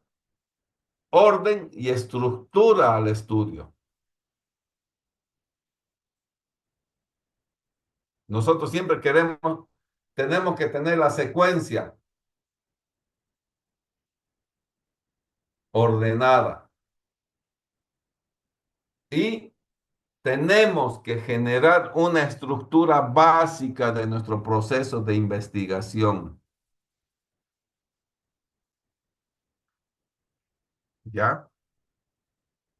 orden y estructura al estudio. Nosotros siempre tenemos que tener la secuencia ordenada y tenemos que generar una estructura básica de nuestro proceso de investigación. ¿Ya?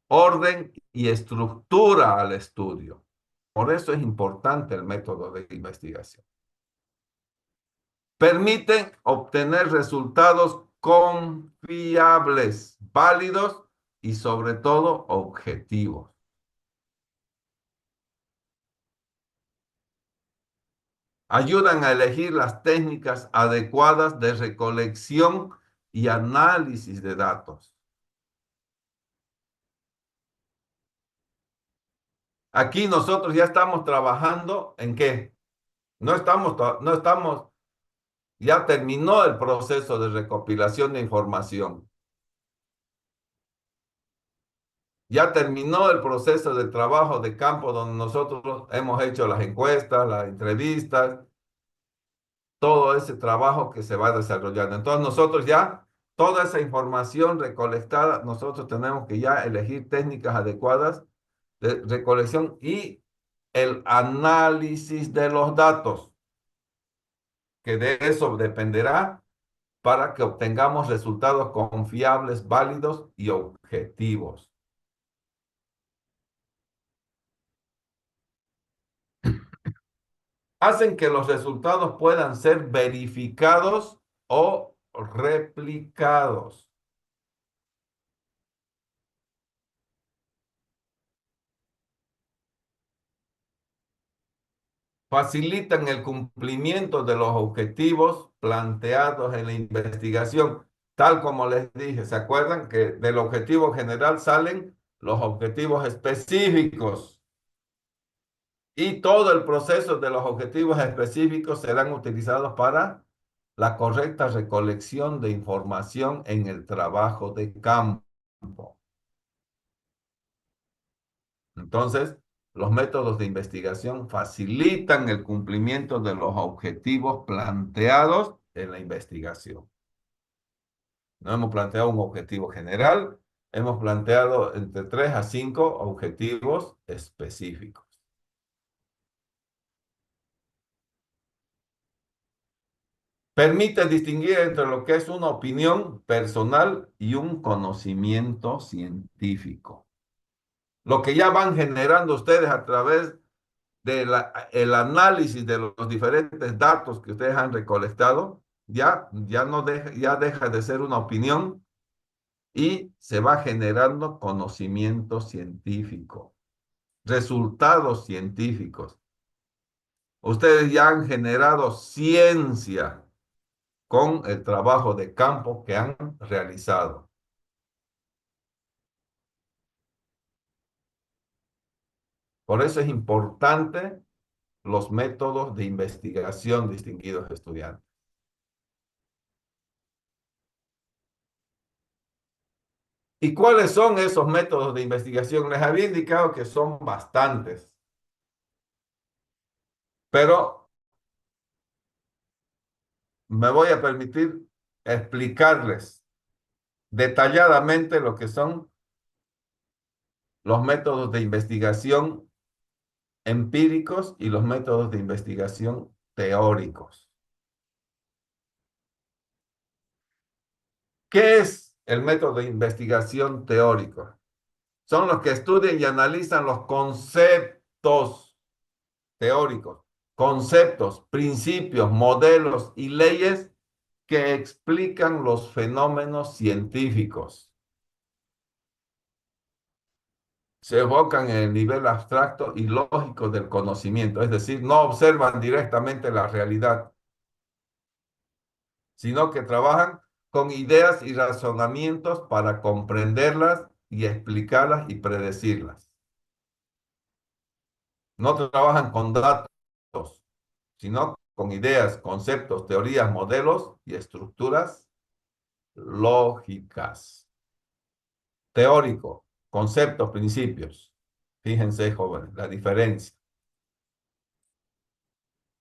Orden y estructura al estudio. Por eso es importante el método de investigación. Permite obtener resultados confiables, válidos y sobre todo objetivos. Ayudan a elegir las técnicas adecuadas de recolección y análisis de datos. Aquí nosotros ya estamos trabajando ¿en qué? No estamos, ya terminó el proceso de recopilación de información. Ya terminó el proceso de trabajo de campo donde nosotros hemos hecho las encuestas, las entrevistas, todo ese trabajo que se va desarrollando. Entonces nosotros ya toda esa información recolectada, nosotros tenemos que ya elegir técnicas adecuadas de recolección y el análisis de los datos, que de eso dependerá para que obtengamos resultados confiables, válidos y objetivos. Hacen que los resultados puedan ser verificados o replicados. Facilitan el cumplimiento de los objetivos planteados en la investigación. Tal como les dije, ¿se acuerdan que del objetivo general salen los objetivos específicos? Y todo el proceso de los objetivos específicos serán utilizados para la correcta recolección de información en el trabajo de campo. Entonces, los métodos de investigación facilitan el cumplimiento de los objetivos planteados en la investigación. No hemos planteado un objetivo general, hemos planteado entre 3 a 5 objetivos específicos. Permite distinguir entre lo que es una opinión personal y un conocimiento científico. Lo que ya van generando ustedes a través del análisis de los diferentes datos que ustedes han recolectado, ya deja de ser una opinión y se va generando conocimiento científico, resultados científicos. Ustedes ya han generado ciencia con el trabajo de campo que han realizado. Por eso es importante los métodos de investigación, distinguidos estudiantes. ¿Y cuáles son esos métodos de investigación? Les había indicado que son bastantes, pero me voy a permitir explicarles detalladamente lo que son los métodos de investigación empíricos y los métodos de investigación teóricos. ¿Qué es el método de investigación teórico? Son los que estudian y analizan los conceptos teóricos, conceptos, principios, modelos y leyes que explican los fenómenos científicos. Se evocan en el nivel abstracto y lógico del conocimiento, es decir, no observan directamente la realidad, sino que trabajan con ideas y razonamientos para comprenderlas y explicarlas y predecirlas. No trabajan con datos, sino con ideas, conceptos, teorías, modelos y estructuras lógicas. Teórico, conceptos, principios. Fíjense, jóvenes, la diferencia.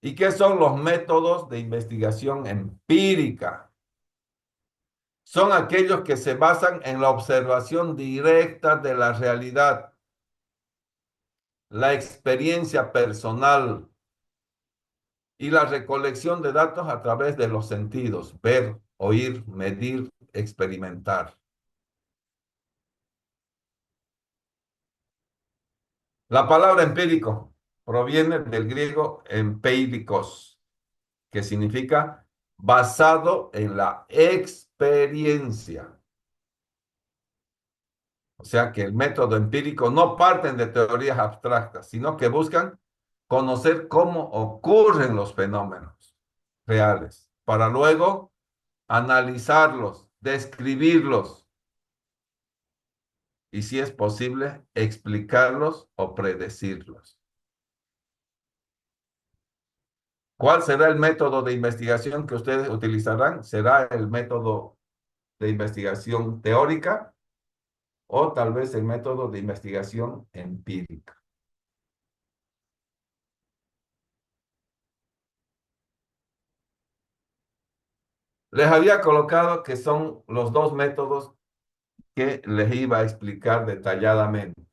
¿Y qué son los métodos de investigación empírica? Son aquellos que se basan en la observación directa de la realidad, la experiencia personal y la recolección de datos a través de los sentidos, ver, oír, medir, experimentar. La palabra empírico proviene del griego empíricos, que significa basado en la experiencia. O sea que el método empírico no parten de teorías abstractas, sino que buscan conocer cómo ocurren los fenómenos reales, para luego analizarlos, describirlos y, si es posible, explicarlos o predecirlos. ¿Cuál será el método de investigación que ustedes utilizarán? ¿Será el método de investigación teórica o tal vez el método de investigación empírica? Les había colocado que son los dos métodos que les iba a explicar detalladamente.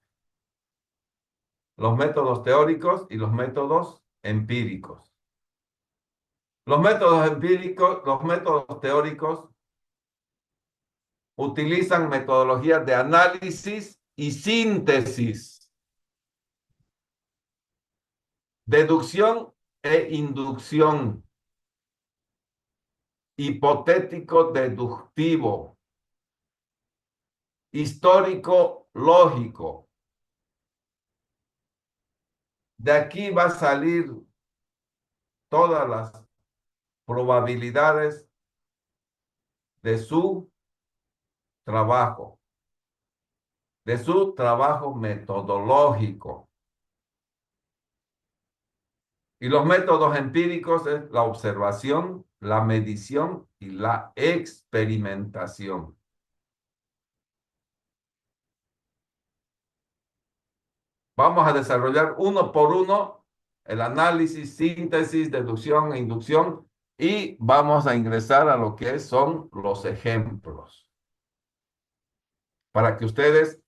Los métodos teóricos y los métodos empíricos. Los métodos empíricos, los métodos teóricos utilizan metodologías de análisis y síntesis, deducción e inducción, hipotético deductivo, histórico lógico. De aquí va a salir todas las probabilidades de su trabajo metodológico. Y los métodos empíricos es la observación, la medición y la experimentación. Vamos a desarrollar uno por uno el análisis, síntesis, deducción e inducción y vamos a ingresar a lo que son los ejemplos. Para que ustedes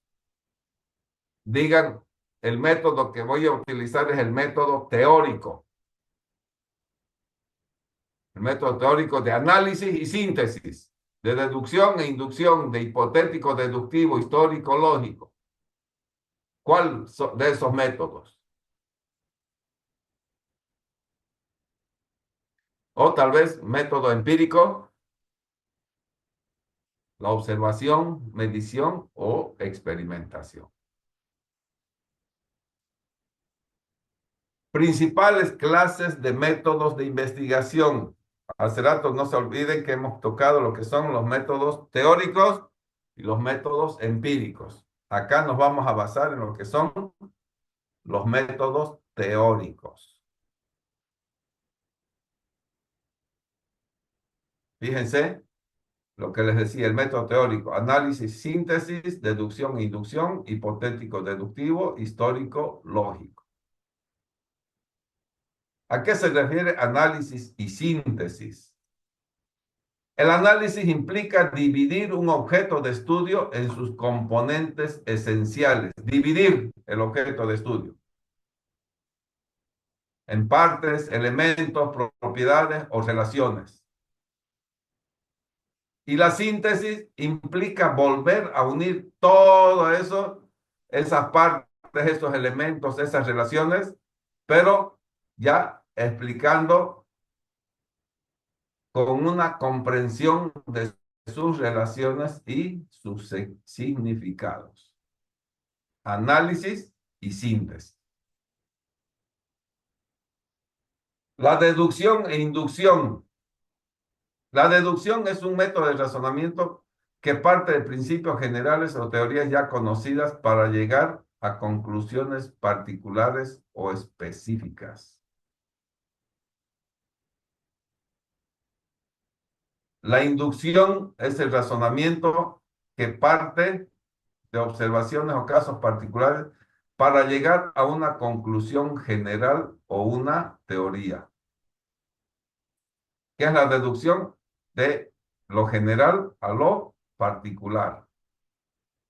digan, el método que voy a utilizar es el método teórico. El método teórico de análisis y síntesis, de deducción e inducción, de hipotético deductivo, histórico lógico. ¿Cuál de esos métodos? O tal vez método empírico, la observación, medición o experimentación. Principales clases de métodos de investigación. Hace rato no se olviden que hemos tocado lo que son los métodos teóricos y los métodos empíricos. Acá nos vamos a basar en lo que son los métodos teóricos. Fíjense lo que les decía, el método teórico: análisis, síntesis, deducción, inducción, hipotético, deductivo, histórico, lógico. ¿A qué se refiere análisis y síntesis? El análisis implica dividir un objeto de estudio en sus componentes esenciales. Dividir el objeto de estudio en partes, elementos, propiedades o relaciones. Y la síntesis implica volver a unir todo eso, esas partes, esos elementos, esas relaciones, pero ya explicando con una comprensión de sus relaciones y sus significados. Análisis y síntesis. La deducción e inducción. La deducción es un método de razonamiento que parte de principios generales o teorías ya conocidas para llegar a conclusiones particulares o específicas. La inducción es el razonamiento que parte de observaciones o casos particulares para llegar a una conclusión general o una teoría. ¿Qué es la deducción? De lo general a lo particular.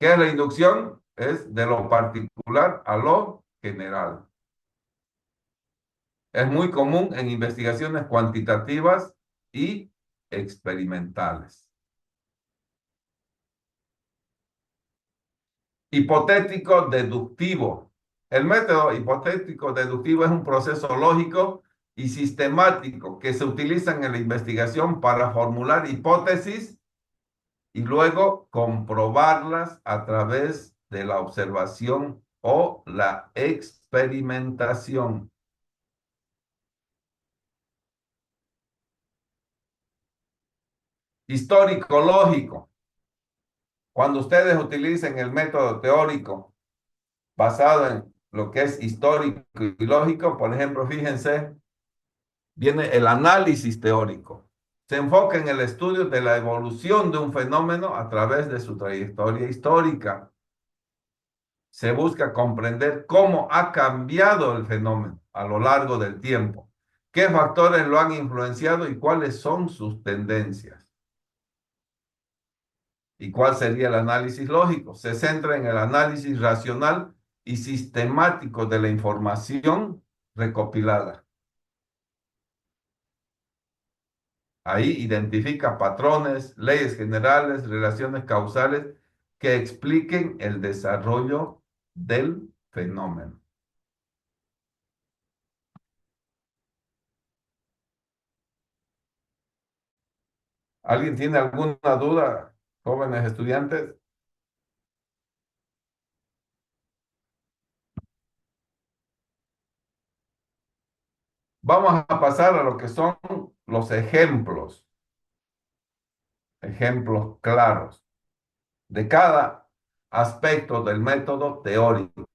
¿Qué es la inducción? Es de lo particular a lo general. Es muy común en investigaciones cuantitativas y experimentales. Hipotético deductivo. El método hipotético deductivo es un proceso lógico y sistemático que se utiliza en la investigación para formular hipótesis y luego comprobarlas a través de la observación o la experimentación. Histórico lógico. Cuando ustedes utilicen el método teórico basado en lo que es histórico y lógico, por ejemplo, fíjense, viene el análisis teórico. Se enfoca en el estudio de la evolución de un fenómeno a través de su trayectoria histórica. Se busca comprender cómo ha cambiado el fenómeno a lo largo del tiempo, qué factores lo han influenciado y cuáles son sus tendencias. ¿Y cuál sería el análisis lógico? Se centra en el análisis racional y sistemático de la información recopilada. Ahí identifica patrones, leyes generales, relaciones causales que expliquen el desarrollo del fenómeno. ¿Alguien tiene alguna duda, jóvenes estudiantes? Vamos a pasar a lo que son los ejemplos claros de cada aspecto del método teórico.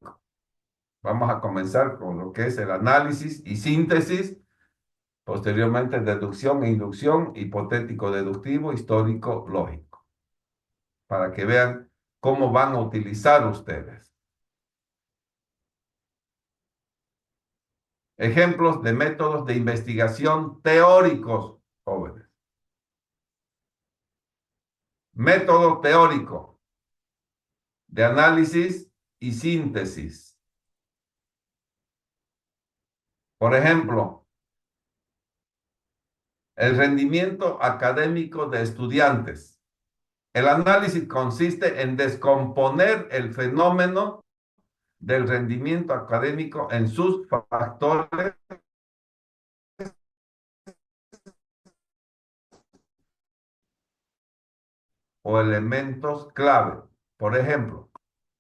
Vamos a comenzar con lo que es el análisis y síntesis, posteriormente deducción e inducción, hipotético deductivo, histórico lógico, para que vean cómo van a utilizar ustedes. Ejemplos de métodos de investigación teóricos, jóvenes. Método teórico de análisis y síntesis. Por ejemplo, el rendimiento académico de estudiantes. El análisis consiste en descomponer el fenómeno del rendimiento académico en sus factores o elementos clave. Por ejemplo,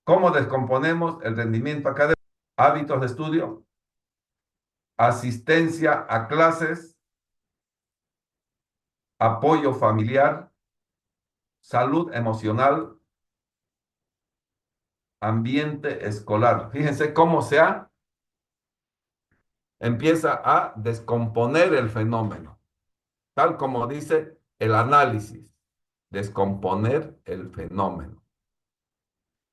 ¿cómo descomponemos el rendimiento académico? Hábitos de estudio, asistencia a clases, apoyo familiar, salud emocional, ambiente escolar. Fíjense cómo empieza a descomponer el fenómeno, tal como dice el análisis, descomponer el fenómeno.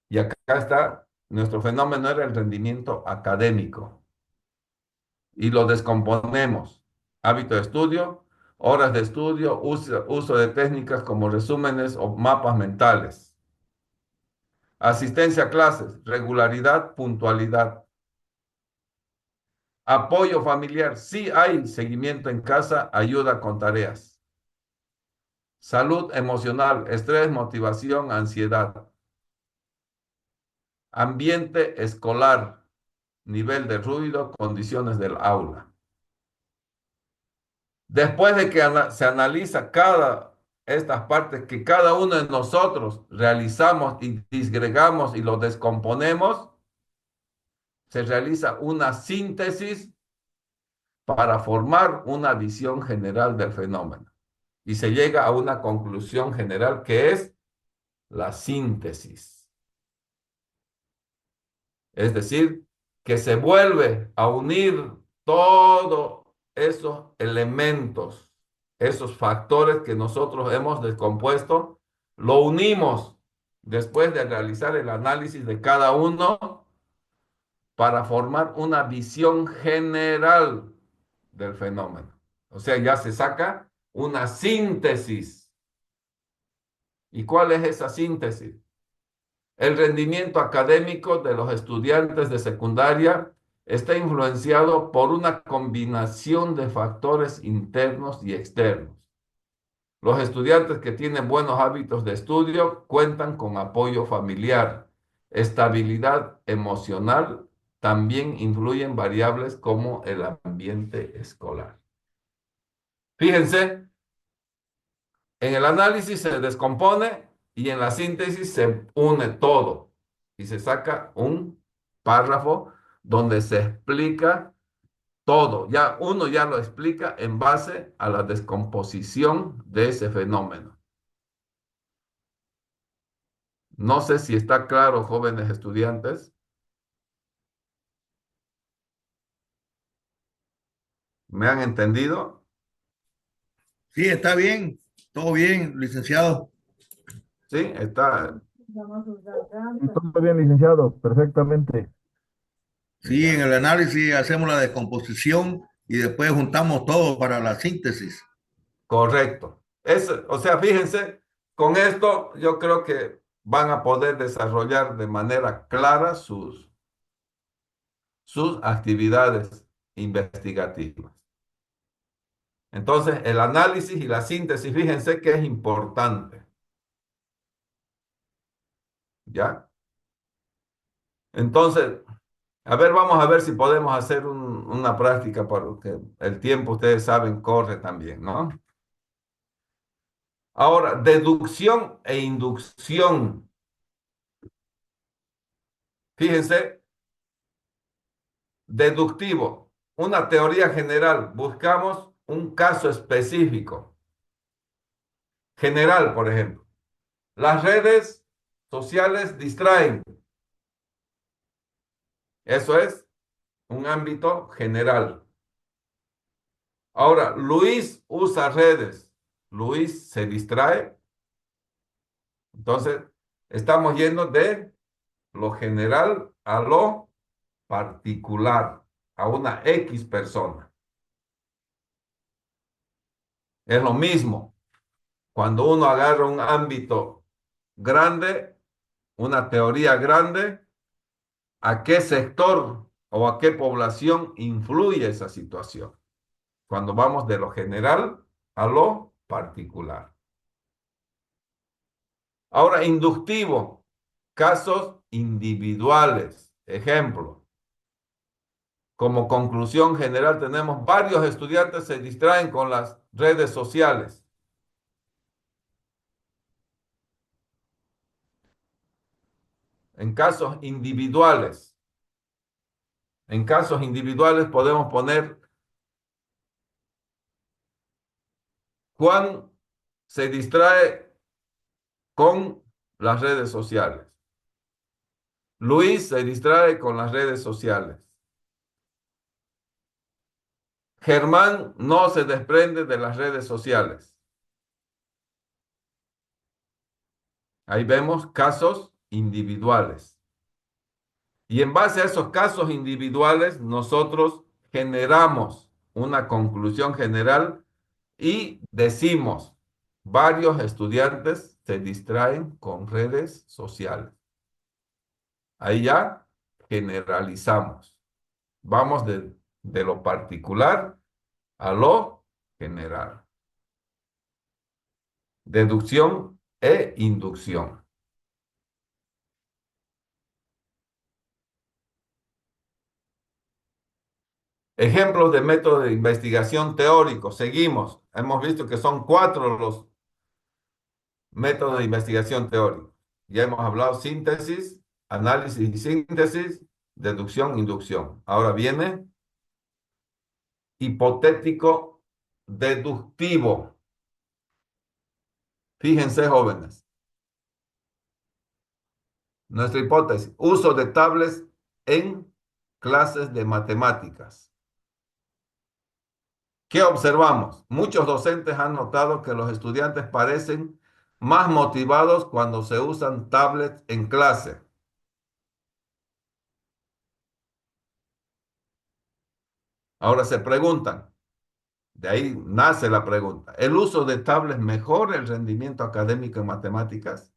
Y acá está, nuestro fenómeno era el rendimiento académico. Y lo descomponemos. Hábito de estudio, horas de estudio, uso de técnicas como resúmenes o mapas mentales. Asistencia a clases, regularidad, puntualidad. Apoyo familiar, sí hay seguimiento en casa, ayuda con tareas. Salud emocional, estrés, motivación, ansiedad. Ambiente escolar, nivel de ruido, condiciones del aula. Después de que se analiza estas partes que cada uno de nosotros realizamos y disgregamos y lo descomponemos, se realiza una síntesis para formar una visión general del fenómeno. Y se llega a una conclusión general que es la síntesis. Es decir, que se vuelve a unir todos esos elementos, esos factores que nosotros hemos descompuesto, lo unimos después de realizar el análisis de cada uno para formar una visión general del fenómeno. O sea, ya se saca una síntesis. ¿Y cuál es esa síntesis? El rendimiento académico de los estudiantes de secundaria está influenciado por una combinación de factores internos y externos. Los estudiantes que tienen buenos hábitos de estudio cuentan con apoyo familiar. Estabilidad emocional también influyen variables como el ambiente escolar. Fíjense, en el análisis se descompone y en la síntesis se une todo y se saca un párrafo donde se explica todo. Ya uno ya lo explica en base a la descomposición de ese fenómeno. No sé si está claro, jóvenes estudiantes. ¿Me han entendido? Sí, está bien. Todo bien, licenciado. Sí, está. Todo bien, licenciado, perfectamente. Sí, en el análisis hacemos la descomposición y después juntamos todo para la síntesis. Correcto. O sea, fíjense Con esto yo creo que van a poder desarrollar de manera clara sus actividades investigativas. Entonces, el análisis y la síntesis, fíjense que es importante. ¿Ya? Entonces, a ver, vamos a ver si podemos hacer una práctica porque el tiempo, ustedes saben, corre también, ¿no? Ahora, deducción e inducción. Fíjense, deductivo, una teoría general. Buscamos un caso específico. General, por ejemplo. Las redes sociales distraen. Eso es un ámbito general. Ahora, Luis usa redes. Luis se distrae. Entonces, estamos yendo de lo general a lo particular, a una X persona. Es lo mismo. Cuando uno agarra un ámbito grande, una teoría grande, ¿a qué sector o a qué población influye esa situación? Cuando vamos de lo general a lo particular. Ahora, inductivo, casos individuales. Ejemplo, como conclusión general tenemos varios estudiantes se distraen con las redes sociales. En casos individuales podemos poner Juan se distrae con las redes sociales. Luis se distrae con las redes sociales. Germán no se desprende de las redes sociales. Ahí vemos casos individuales. Y en base a esos casos individuales, nosotros generamos una conclusión general y decimos, varios estudiantes se distraen con redes sociales. Ahí ya generalizamos. Vamos de lo particular a lo general. Deducción e inducción. Ejemplos de método de investigación teórico. Seguimos. Hemos visto que son 4 los métodos de investigación teórico. Ya hemos hablado síntesis, análisis y síntesis, deducción, inducción. Ahora viene hipotético deductivo. Fíjense, jóvenes. Nuestra hipótesis, uso de tablets en clases de matemáticas. ¿Qué observamos? Muchos docentes han notado que los estudiantes parecen más motivados cuando se usan tablets en clase. Ahora se preguntan, de ahí nace la pregunta, ¿el uso de tablets mejora el rendimiento académico en matemáticas?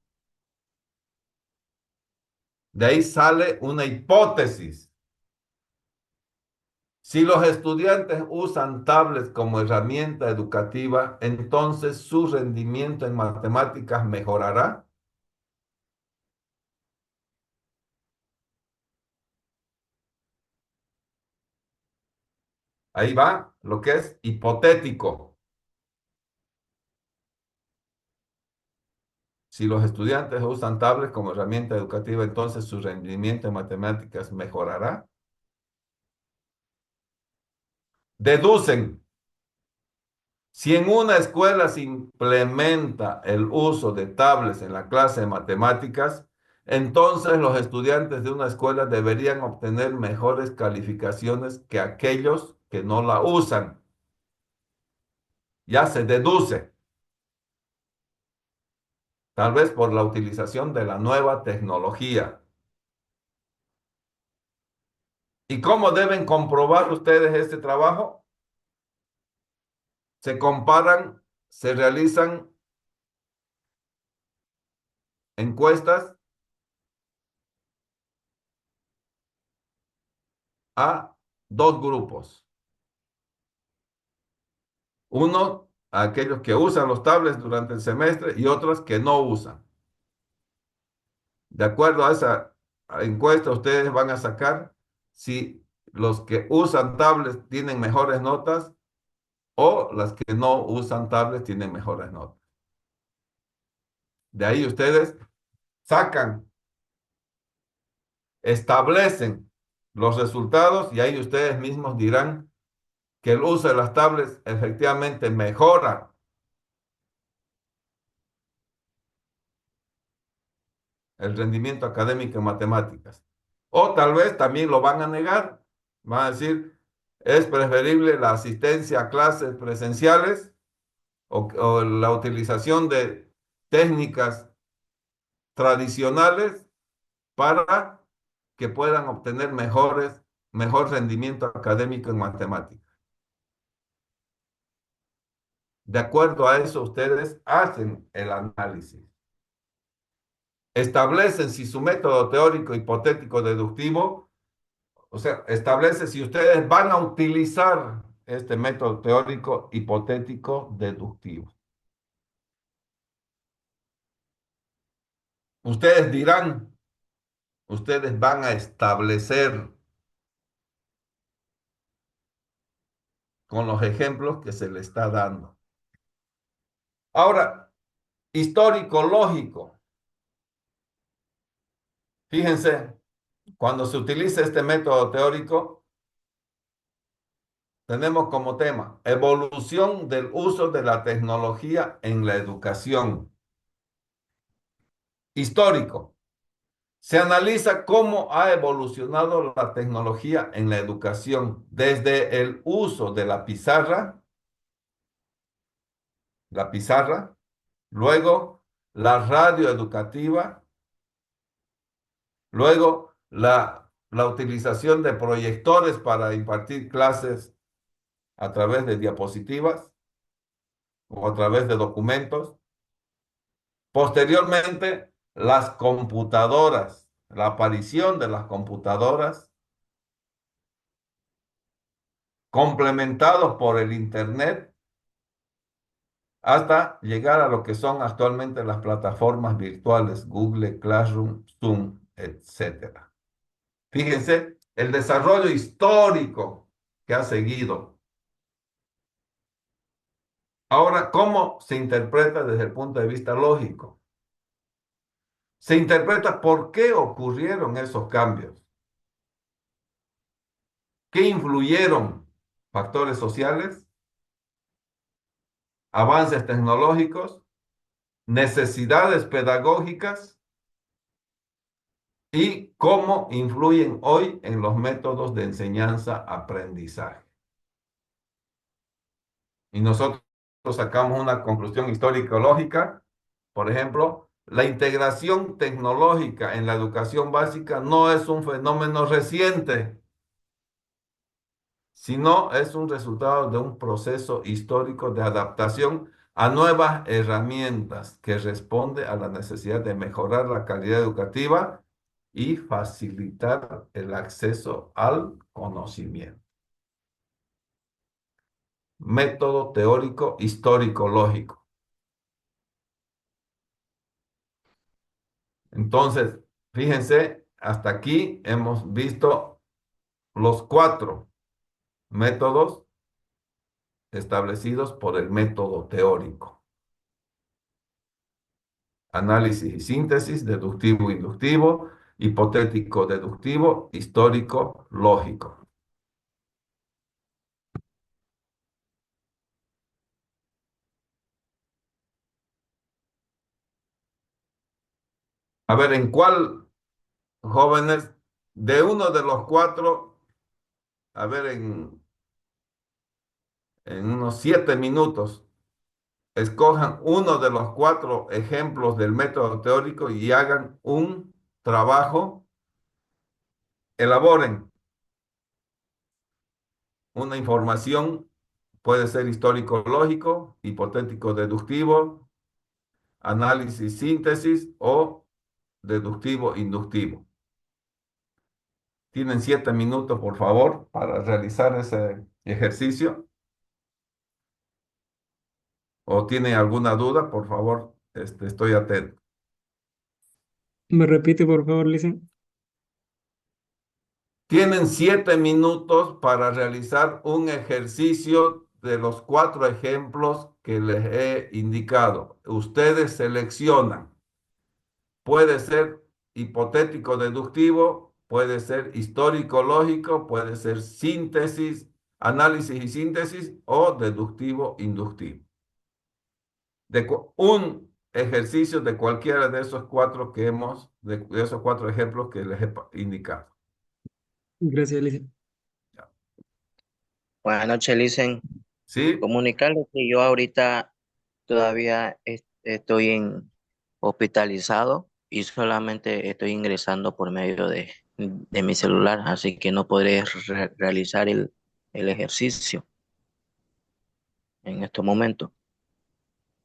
De ahí sale una hipótesis. Si los estudiantes usan tablets como herramienta educativa, entonces su rendimiento en matemáticas mejorará. Ahí va lo que es hipotético. Si los estudiantes usan tablets como herramienta educativa, entonces su rendimiento en matemáticas mejorará. Deducen. Si en una escuela se implementa el uso de tablets en la clase de matemáticas, entonces los estudiantes de una escuela deberían obtener mejores calificaciones que aquellos que no la usan. Ya se deduce, tal vez por la utilización de la nueva tecnología. ¿Y cómo deben comprobar ustedes este trabajo? Se comparan, se realizan encuestas a dos grupos. Uno, a aquellos que usan los tablets durante el semestre y otros que no usan. De acuerdo a esa encuesta, ustedes van a sacar si los que usan tablets tienen mejores notas o las que no usan tablets tienen mejores notas. De ahí ustedes sacan, establecen los resultados y ahí ustedes mismos dirán que el uso de las tablets efectivamente mejora el rendimiento académico en matemáticas. O tal vez también lo van a negar. Van a decir, es preferible la asistencia a clases presenciales o la utilización de técnicas tradicionales para que puedan obtener mejor rendimiento académico en matemáticas. De acuerdo a eso, ustedes hacen el análisis. Establecen si su método teórico hipotético deductivo, o sea, establece si ustedes van a utilizar este método teórico hipotético deductivo. Ustedes dirán, ustedes van a establecer con los ejemplos que se le está dando. Ahora, histórico lógico. Fíjense, cuando se utiliza este método teórico, tenemos como tema evolución del uso de la tecnología en la educación. Histórico. Se analiza cómo ha evolucionado la tecnología en la educación desde el uso de la pizarra, luego la radio educativa, luego la utilización de proyectores para impartir clases a través de diapositivas o a través de documentos. Posteriormente, las computadoras, la aparición de las computadoras, complementados por el Internet, hasta llegar a lo que son actualmente las plataformas virtuales, Google, Classroom, Zoom, etcétera. Fíjense el desarrollo histórico que ha seguido. Ahora, ¿cómo se interpreta desde el punto de vista lógico? Se interpreta por qué ocurrieron esos cambios. ¿Qué influyeron? Factores sociales, avances tecnológicos, necesidades pedagógicas y cómo influyen hoy en los métodos de enseñanza-aprendizaje. Y nosotros sacamos una conclusión histórico-lógica. Por ejemplo, la integración tecnológica en la educación básica no es un fenómeno reciente, sino es un resultado de un proceso histórico de adaptación a nuevas herramientas que responde a la necesidad de mejorar la calidad educativa y facilitar el acceso al conocimiento. Método teórico histórico-lógico. Entonces, fíjense, hasta aquí hemos visto los 4 métodos establecidos por el método teórico. Análisis y síntesis, deductivo, inductivo, hipotético, deductivo, histórico, lógico. A ver, ¿en cuál, jóvenes, de uno de los 4, a ver, en unos 7 minutos, escojan uno de los 4 ejemplos del método teórico y hagan un trabajo, elaboren una información, puede ser histórico-lógico, hipotético-deductivo, análisis-síntesis o deductivo, inductivo. Tienen 7 minutos, por favor, para realizar ese ejercicio. ¿O tienen alguna duda? Por favor, estoy atento. ¿Me repite, por favor, Licen? Tienen 7 minutos para realizar un ejercicio de los 4 ejemplos que les he indicado. Ustedes seleccionan. Puede ser hipotético deductivo, puede ser histórico lógico, puede ser síntesis, análisis y síntesis o deductivo inductivo. Un ejercicio de cualquiera de esos de esos 4 ejemplos que les he indicado. Gracias, Licen. Buenas noches, Licen. ¿Sí? Comunicarle que yo ahorita todavía estoy hospitalizado y solamente estoy ingresando por medio de mi celular, así que no podré realizar el ejercicio en estos momentos.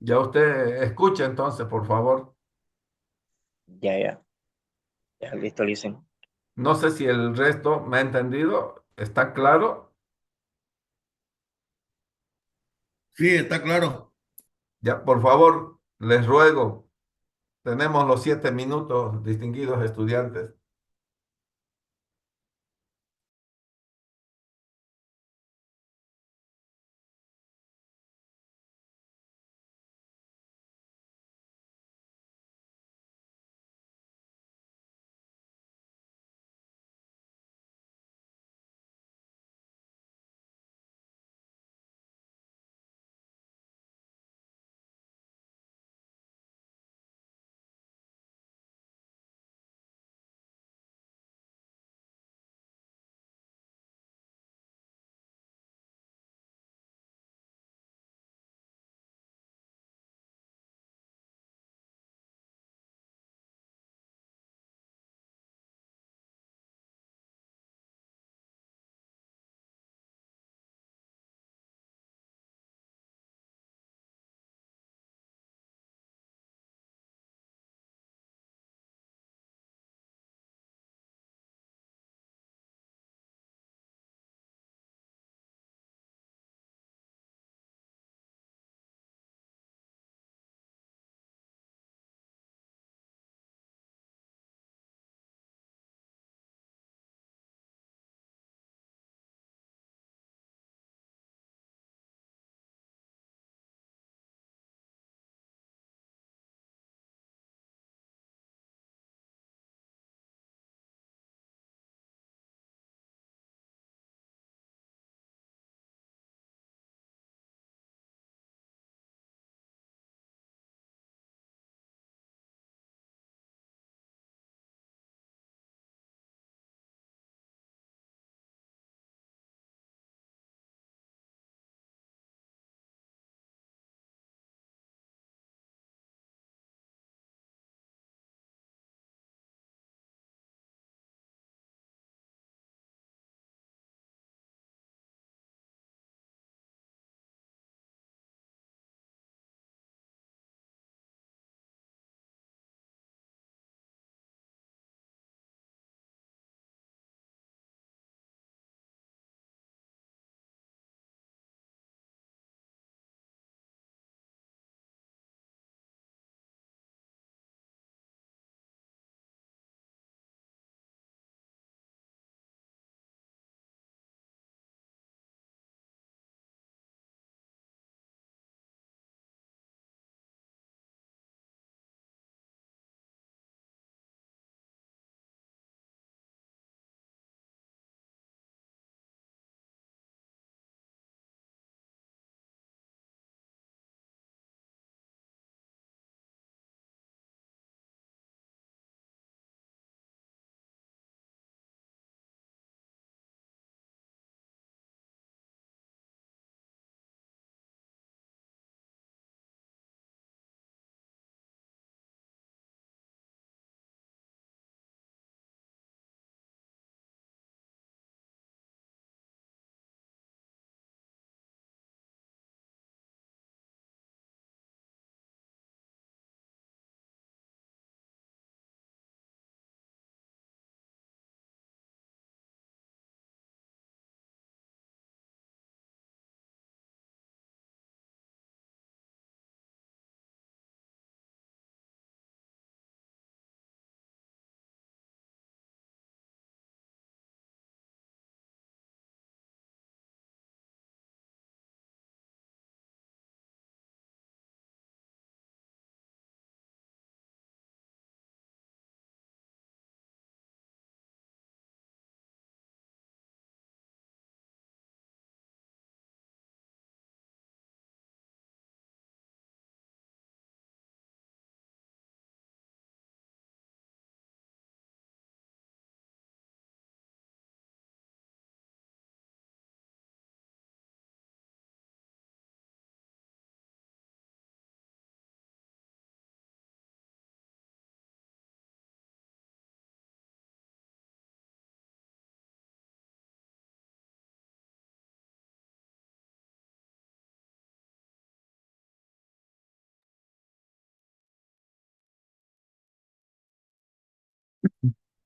Ya usted escucha entonces, por favor. Ya, ya, ya, listo, Licen. No sé si el resto me ha entendido. ¿Está claro? Sí, está claro. Ya, por favor, les ruego. Tenemos los 7 minutos, distinguidos estudiantes.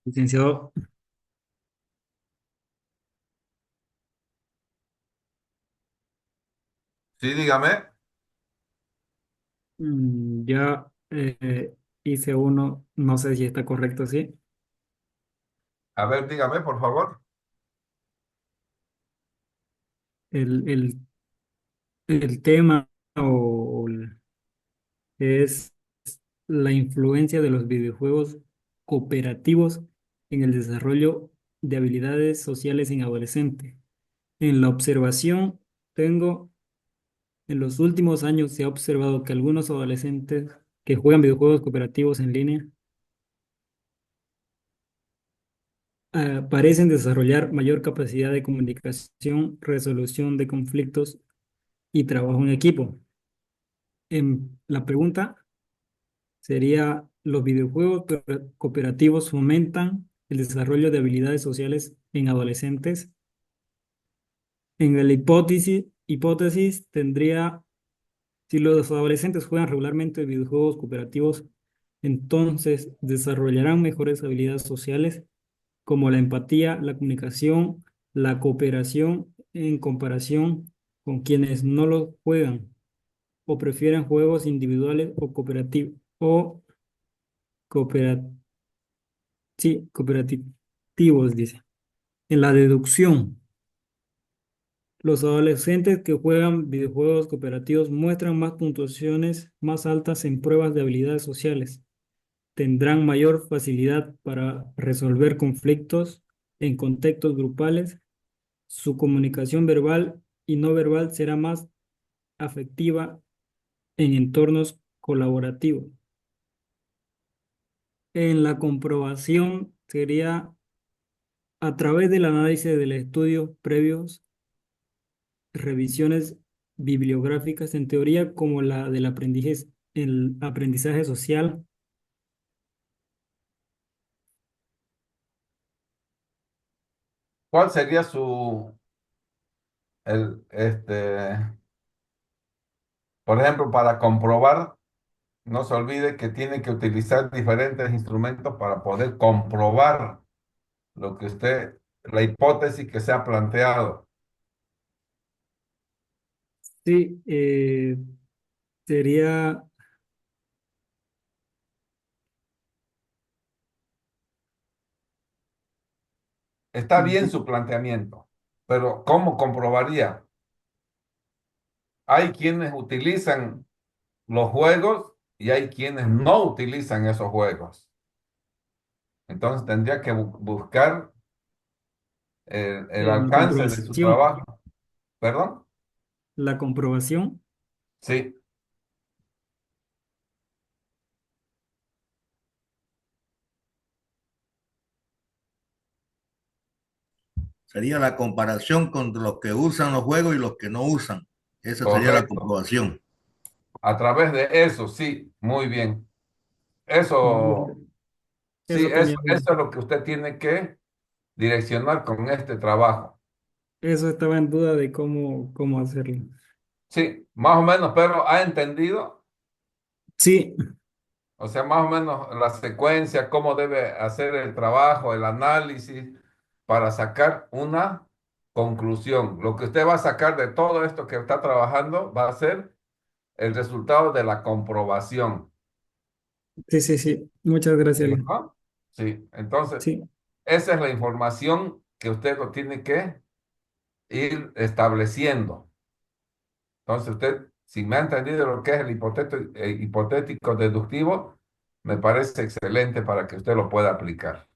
Licenciado, Sí, dígame. ya hice uno, no sé si está correcto, sí. A ver, dígame, por favor. El, el, el tema o es la influencia de los videojuegos cooperativos en el desarrollo de habilidades sociales en adolescentes. En la observación tengo, en los últimos años se ha observado que algunos adolescentes que juegan videojuegos cooperativos en línea parecen desarrollar mayor capacidad de comunicación, resolución de conflictos y trabajo en equipo. La pregunta sería, ¿los videojuegos cooperativos fomentan el desarrollo de habilidades sociales en adolescentes? En la hipótesis tendría, si los adolescentes juegan regularmente videojuegos cooperativos, entonces desarrollarán mejores habilidades sociales como la empatía, la comunicación, la cooperación en comparación con quienes no los juegan o prefieren juegos individuales o cooperativos o coopera- sí, cooperativos, dice. En la deducción, los adolescentes que juegan videojuegos cooperativos muestran más puntuaciones más altas en pruebas de habilidades sociales. Tendrán mayor facilidad para resolver conflictos en contextos grupales. Su comunicación verbal y no verbal será más afectiva en entornos colaborativos. En la comprobación sería a través del análisis del estudio previos, revisiones bibliográficas en teoría como la del aprendizaje, el aprendizaje social. ¿Cuál sería su, el, por ejemplo, para comprobar, no se olvide que tiene que utilizar diferentes instrumentos para poder comprobar lo que usted, la hipótesis que se ha planteado. Sí, sería, Está bien su planteamiento, pero ¿cómo comprobaría? Hay quienes utilizan los juegos y hay quienes no utilizan esos juegos. Entonces tendría que buscar el la alcance de su comprobación, trabajo. ¿Perdón? la comprobación, Sí. Sería la comparación con los que usan los juegos y los que no usan. Esa sería la Correcto. comprobación. A través de eso, sí, muy bien. mm, Eso, sí, eso tenía duda. eso es lo que usted tiene que direccionar con este trabajo. Eso estaba en duda de cómo hacerlo. Sí, más o menos, pero ha entendido, Sí, o sea, más o menos la secuencia, cómo debe hacer el trabajo, el análisis para sacar una conclusión. Lo que usted va a sacar de todo esto que está trabajando va a ser el resultado de la comprobación. sí, sí, sí. Muchas gracias, ¿Sí, Lee. no? Sí, entonces, Sí, esa es la información que usted lo tiene que ir estableciendo. Entonces, usted, si me ha entendido lo que es el hipotético deductivo, me parece excelente para que usted lo pueda aplicar.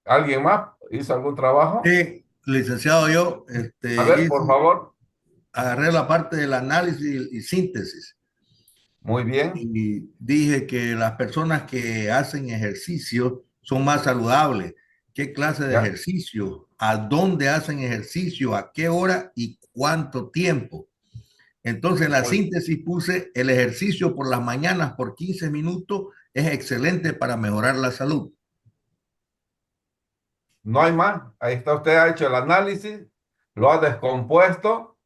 ¿Alguien más hizo algún trabajo? Sí, licenciado, yo A ver, por favor. agarré la parte del análisis y síntesis Muy bien. y dije que las personas que hacen ejercicio son más saludables. ¿Qué clase de Ya. ejercicio? ¿A dónde hacen ejercicio? ¿A qué hora y cuánto tiempo? Entonces, en la Muy, síntesis puse el ejercicio por las mañanas por 15 minutos es excelente para mejorar la salud. no hay más. Ahí está, usted ha hecho el análisis, lo ha descompuesto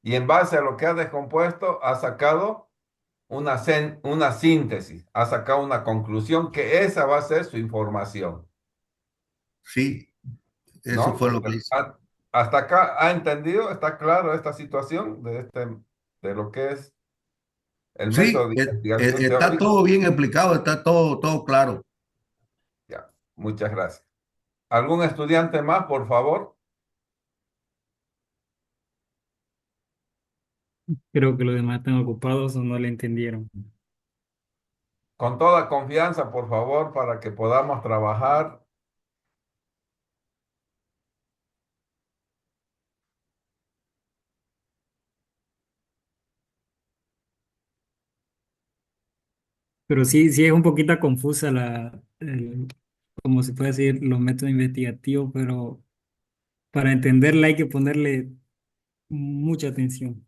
y en base a lo que ha descompuesto ha sacado una síntesis, ha sacado una conclusión que esa va a ser su información, Sí, eso ¿no? fue lo que hice. Hasta acá ha entendido, está claro esta situación de lo que es el Sí, método de investigación está teórica. todo bien explicado, está todo claro. Ya, muchas gracias. ¿Algún estudiante más, por favor? Creo que los demás están ocupados o no le entendieron. Con toda confianza, por favor, para que podamos trabajar. Pero sí, sí es un poquito confusa como se puede decir, los métodos investigativos, pero para entenderla hay que ponerle mucha atención.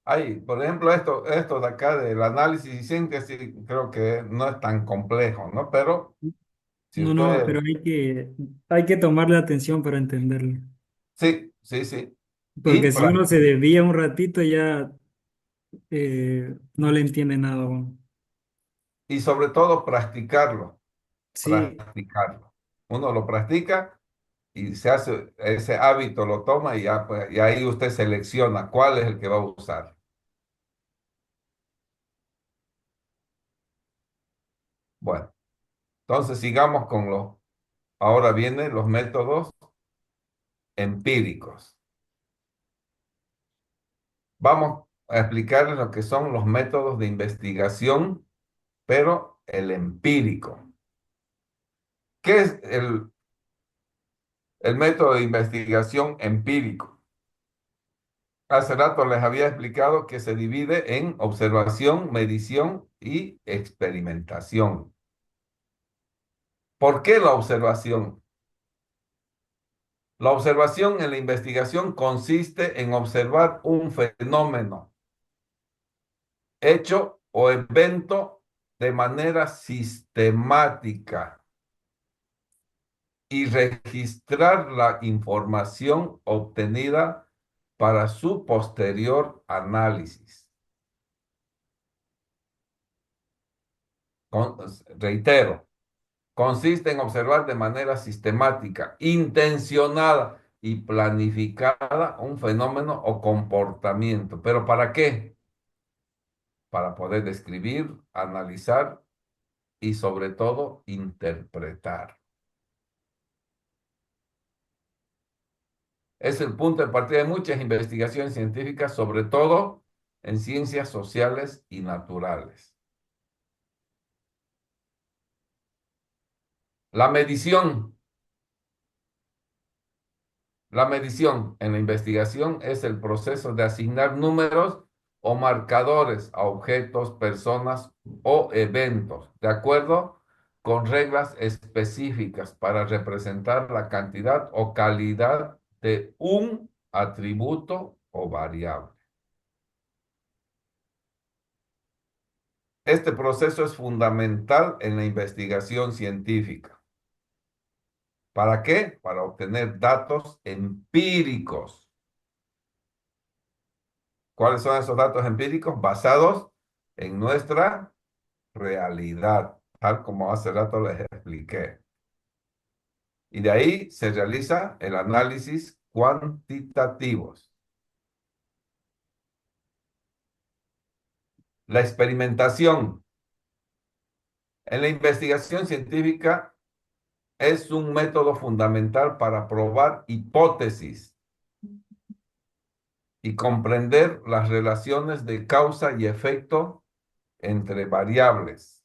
Hay, por ejemplo, esto de acá del análisis y síntesis, creo que no es tan complejo, ¿no? Pero si No, no, usted, pero hay que tomarle atención para entenderlo. sí, sí, sí. Y, Porque si uno se desvía un ratito ya no le entiende nada aún. y sobre todo practicarlo, Sí, practicarlo. Uno lo practica y se hace, ese hábito lo toma y ya, pues, y ahí usted selecciona cuál es el que va a usar. Bueno, entonces sigamos con ahora vienen los métodos empíricos. Vamos a explicarles lo que son los métodos de investigación, pero el empírico. ¿Qué es el método de investigación empírico? Hace rato les había explicado que se divide en observación, medición y experimentación. ¿Por qué la observación? La observación en la investigación consiste en observar un fenómeno, hecho o evento de manera sistemática y registrar la información obtenida para su posterior análisis. Reitero, consiste en observar de manera sistemática, intencionada y planificada un fenómeno o comportamiento. ¿Pero para qué? Para poder describir, analizar y sobre todo interpretar. Es el punto de partida de muchas investigaciones científicas, sobre todo en ciencias sociales y naturales. La medición. La medición en la investigación es el proceso de asignar números o marcadores a objetos, personas o eventos, de acuerdo con reglas específicas para representar la cantidad o calidad de un atributo o variable. Este proceso es fundamental en la investigación científica. ¿Para qué? Para obtener datos empíricos. ¿Cuáles son esos datos empíricos? Basados en nuestra realidad, tal como hace rato les expliqué. Y de ahí se realiza el análisis cuantitativos. La experimentación en la investigación científica es un método fundamental para probar hipótesis y comprender las relaciones de causa y efecto entre variables.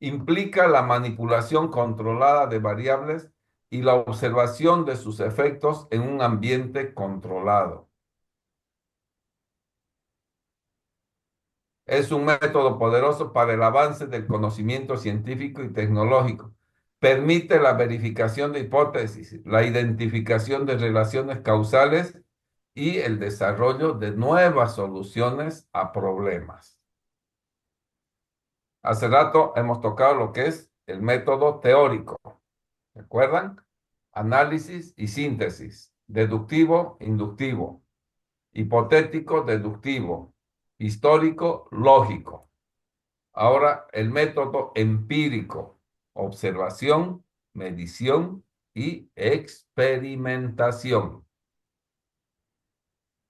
Implica la manipulación controlada de variables y la observación de sus efectos en un ambiente controlado. Es un método poderoso para el avance del conocimiento científico y tecnológico. Permite la verificación de hipótesis, la identificación de relaciones causales y el desarrollo de nuevas soluciones a problemas. Hace rato hemos tocado lo que es el método teórico. ¿Recuerdan? Análisis y síntesis. Deductivo, inductivo. Hipotético, deductivo. Histórico, lógico. Ahora el método empírico. Observación, medición y experimentación.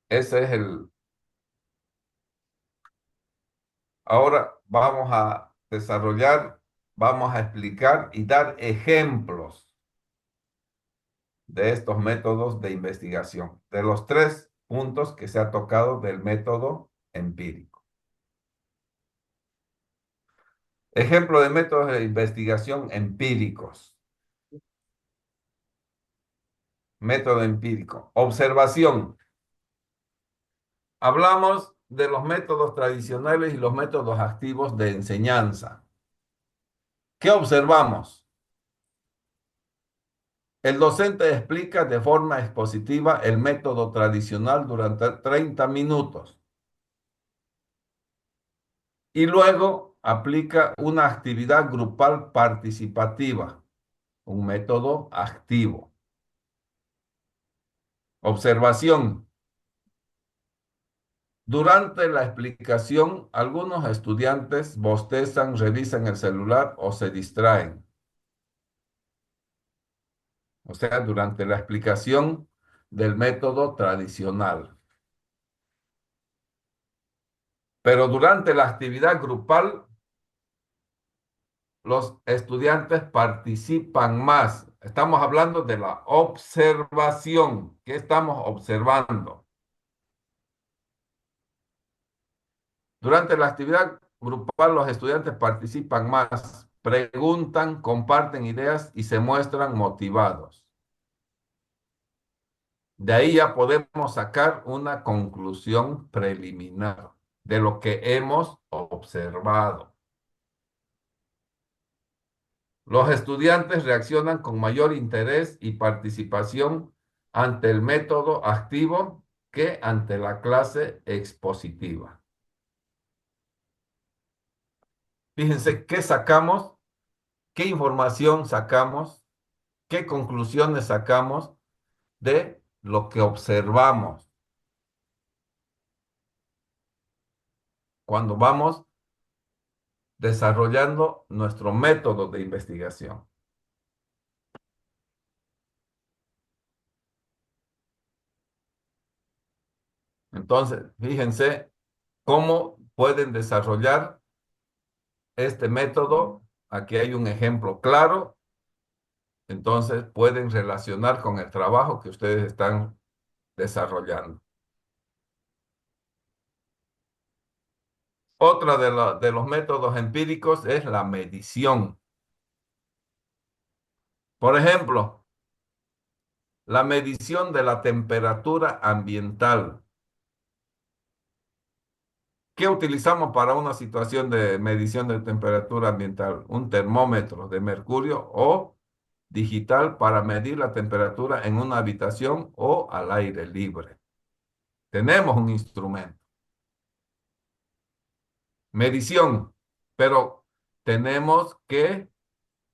Ese es el... Ahora vamos a desarrollar, vamos a explicar y dar ejemplos de estos métodos de investigación, de los 3 puntos que se ha tocado del método empírico. Ejemplo de métodos de investigación empíricos. Método empírico. Observación. Hablamos de los métodos tradicionales y los métodos activos de enseñanza. ¿Qué observamos? El docente explica de forma expositiva el método tradicional durante 30 minutos y luego aplica una actividad grupal participativa, un método activo. Observación. Durante la explicación, algunos estudiantes bostezan, revisan el celular o se distraen. O sea, durante la explicación del método tradicional. Pero durante la actividad grupal, los estudiantes participan más. Estamos hablando de la observación. ¿Qué estamos observando? Durante la actividad grupal, los estudiantes participan más, preguntan, comparten ideas y se muestran motivados. De ahí ya podemos sacar una conclusión preliminar de lo que hemos observado. Los estudiantes reaccionan con mayor interés y participación ante el método activo que ante la clase expositiva. Fíjense qué sacamos, qué información sacamos, qué conclusiones sacamos de lo que observamos cuando vamos desarrollando nuestro método de investigación. Entonces, fíjense cómo pueden desarrollar este método. Aquí hay un ejemplo claro. Entonces, pueden relacionar con el trabajo que ustedes están desarrollando. Otra de los métodos empíricos es la medición. Por ejemplo, la medición de la temperatura ambiental. ¿Qué utilizamos para una situación de medición de temperatura ambiental? Un termómetro de mercurio o digital para medir la temperatura en una habitación o al aire libre. Tenemos un instrumento. Medición, pero tenemos que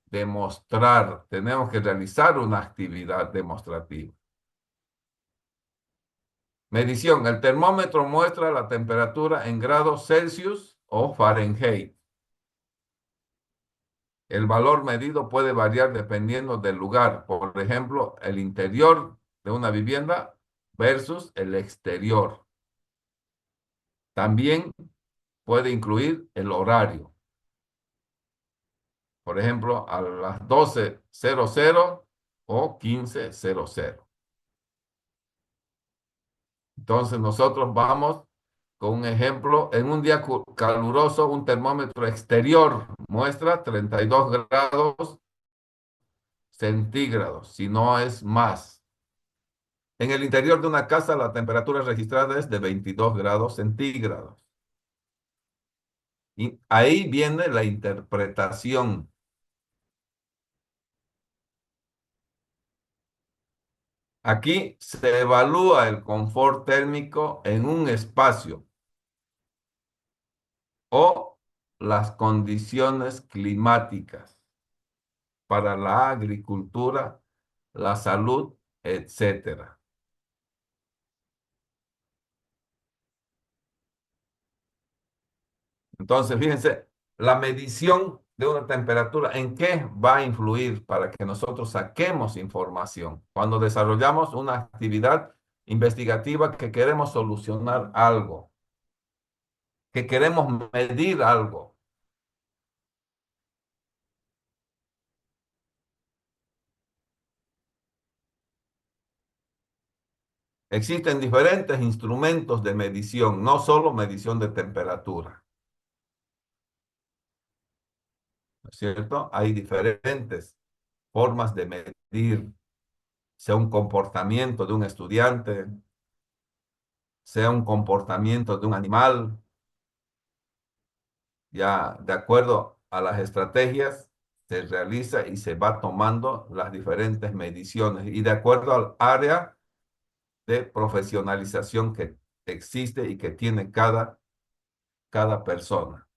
demostrar, tenemos que realizar una actividad demostrativa. Medición, el termómetro muestra la temperatura en grados Celsius o Fahrenheit. El valor medido puede variar dependiendo del lugar. Por ejemplo, el interior de una vivienda versus el exterior. También puede incluir el horario. Por ejemplo, a las 12:00 o 15:00. Entonces nosotros vamos con un ejemplo. En un día caluroso, un termómetro exterior muestra 32 grados centígrados, si no es más. En el interior de una casa, la temperatura registrada es de 22 grados centígrados. Y ahí viene la interpretación. Aquí se evalúa el confort térmico en un espacio o las condiciones climáticas. para la agricultura, la salud, etcétera. Entonces, fíjense, la medición de una temperatura, ¿en qué va a influir para que nosotros saquemos información? Cuando desarrollamos una actividad investigativa que queremos solucionar algo, que queremos medir algo. Existen diferentes instrumentos de medición, no solo medición de temperatura, ¿no es cierto? Hay diferentes formas de medir, sea un comportamiento de un estudiante, sea un comportamiento de un animal, ya de acuerdo a las estrategias se realiza y se va tomando las diferentes mediciones y de acuerdo al área de profesionalización que existe y que tiene cada persona.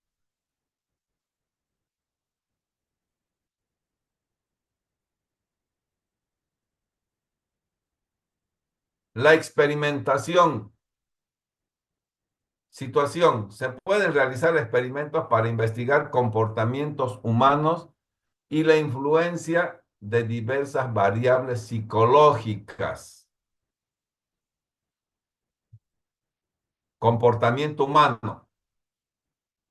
La experimentación. Situación. Se pueden realizar experimentos para investigar comportamientos humanos y la influencia de diversas variables psicológicas. Comportamiento humano.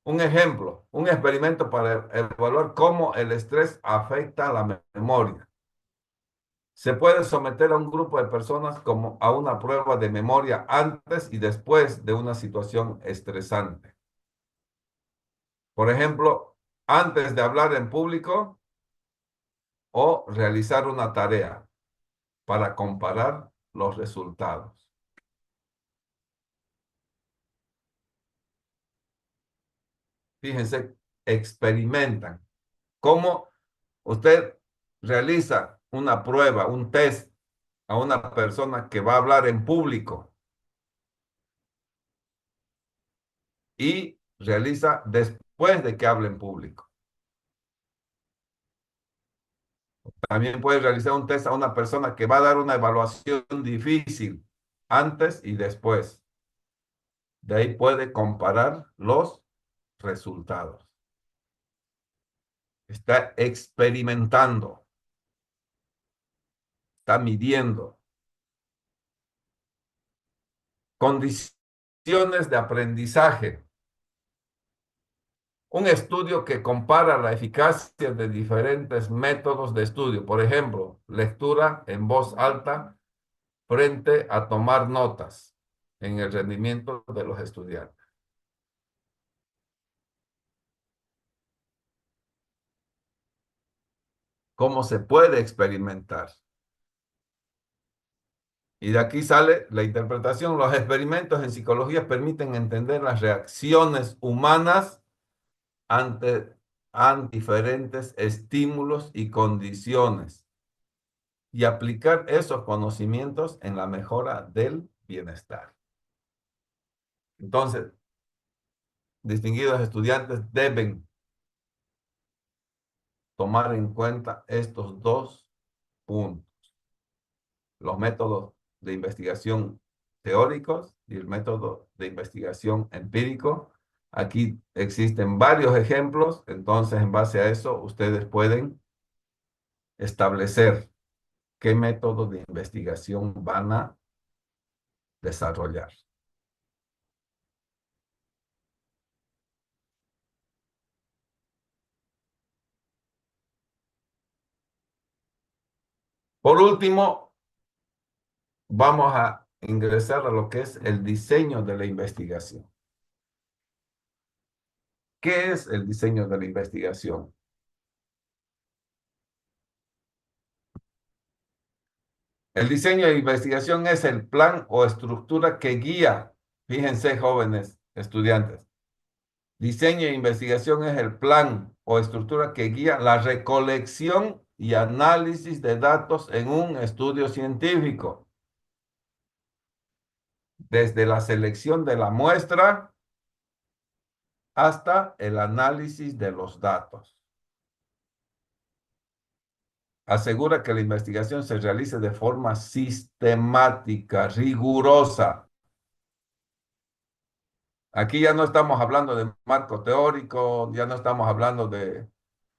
Un ejemplo, un experimento para evaluar cómo el estrés afecta a la memoria. Se puede someter a un grupo de personas como a una prueba de memoria antes y después de una situación estresante. Por ejemplo, antes de hablar en público o realizar una tarea para comparar los resultados. Fíjense, experimentan. ¿Cómo usted realiza una prueba, un test a una persona que va a hablar en público y realiza después de que hable en público? También puede realizar un test a una persona que va a dar una evaluación difícil antes y después. De ahí puede comparar los resultados. Está experimentando, está midiendo. Condiciones de aprendizaje. Un estudio que compara la eficacia de diferentes métodos de estudio. Por ejemplo, lectura en voz alta frente a tomar notas en el rendimiento de los estudiantes. ¿Cómo se puede experimentar? Y de aquí sale la interpretación. Los experimentos en psicología permiten entender las reacciones humanas ante diferentes estímulos y condiciones y aplicar esos conocimientos en la mejora del bienestar. Entonces, distinguidos estudiantes deben tomar en cuenta estos dos puntos: los métodos de investigación teóricos y el método de investigación empírico. Aquí existen varios ejemplos, entonces en base a eso ustedes pueden establecer qué método de investigación van a desarrollar. Por último, vamos a ingresar a lo que es el diseño de la investigación. ¿Qué es el diseño de la investigación? El diseño de investigación es el plan o estructura que guía, fíjense jóvenes estudiantes, diseño de investigación es el plan o estructura que guía la recolección y análisis de datos en un estudio científico, desde la selección de la muestra hasta el análisis de los datos. asegura que la investigación se realice de forma sistemática, rigurosa. Aquí ya no estamos hablando de marco teórico, ya no estamos hablando de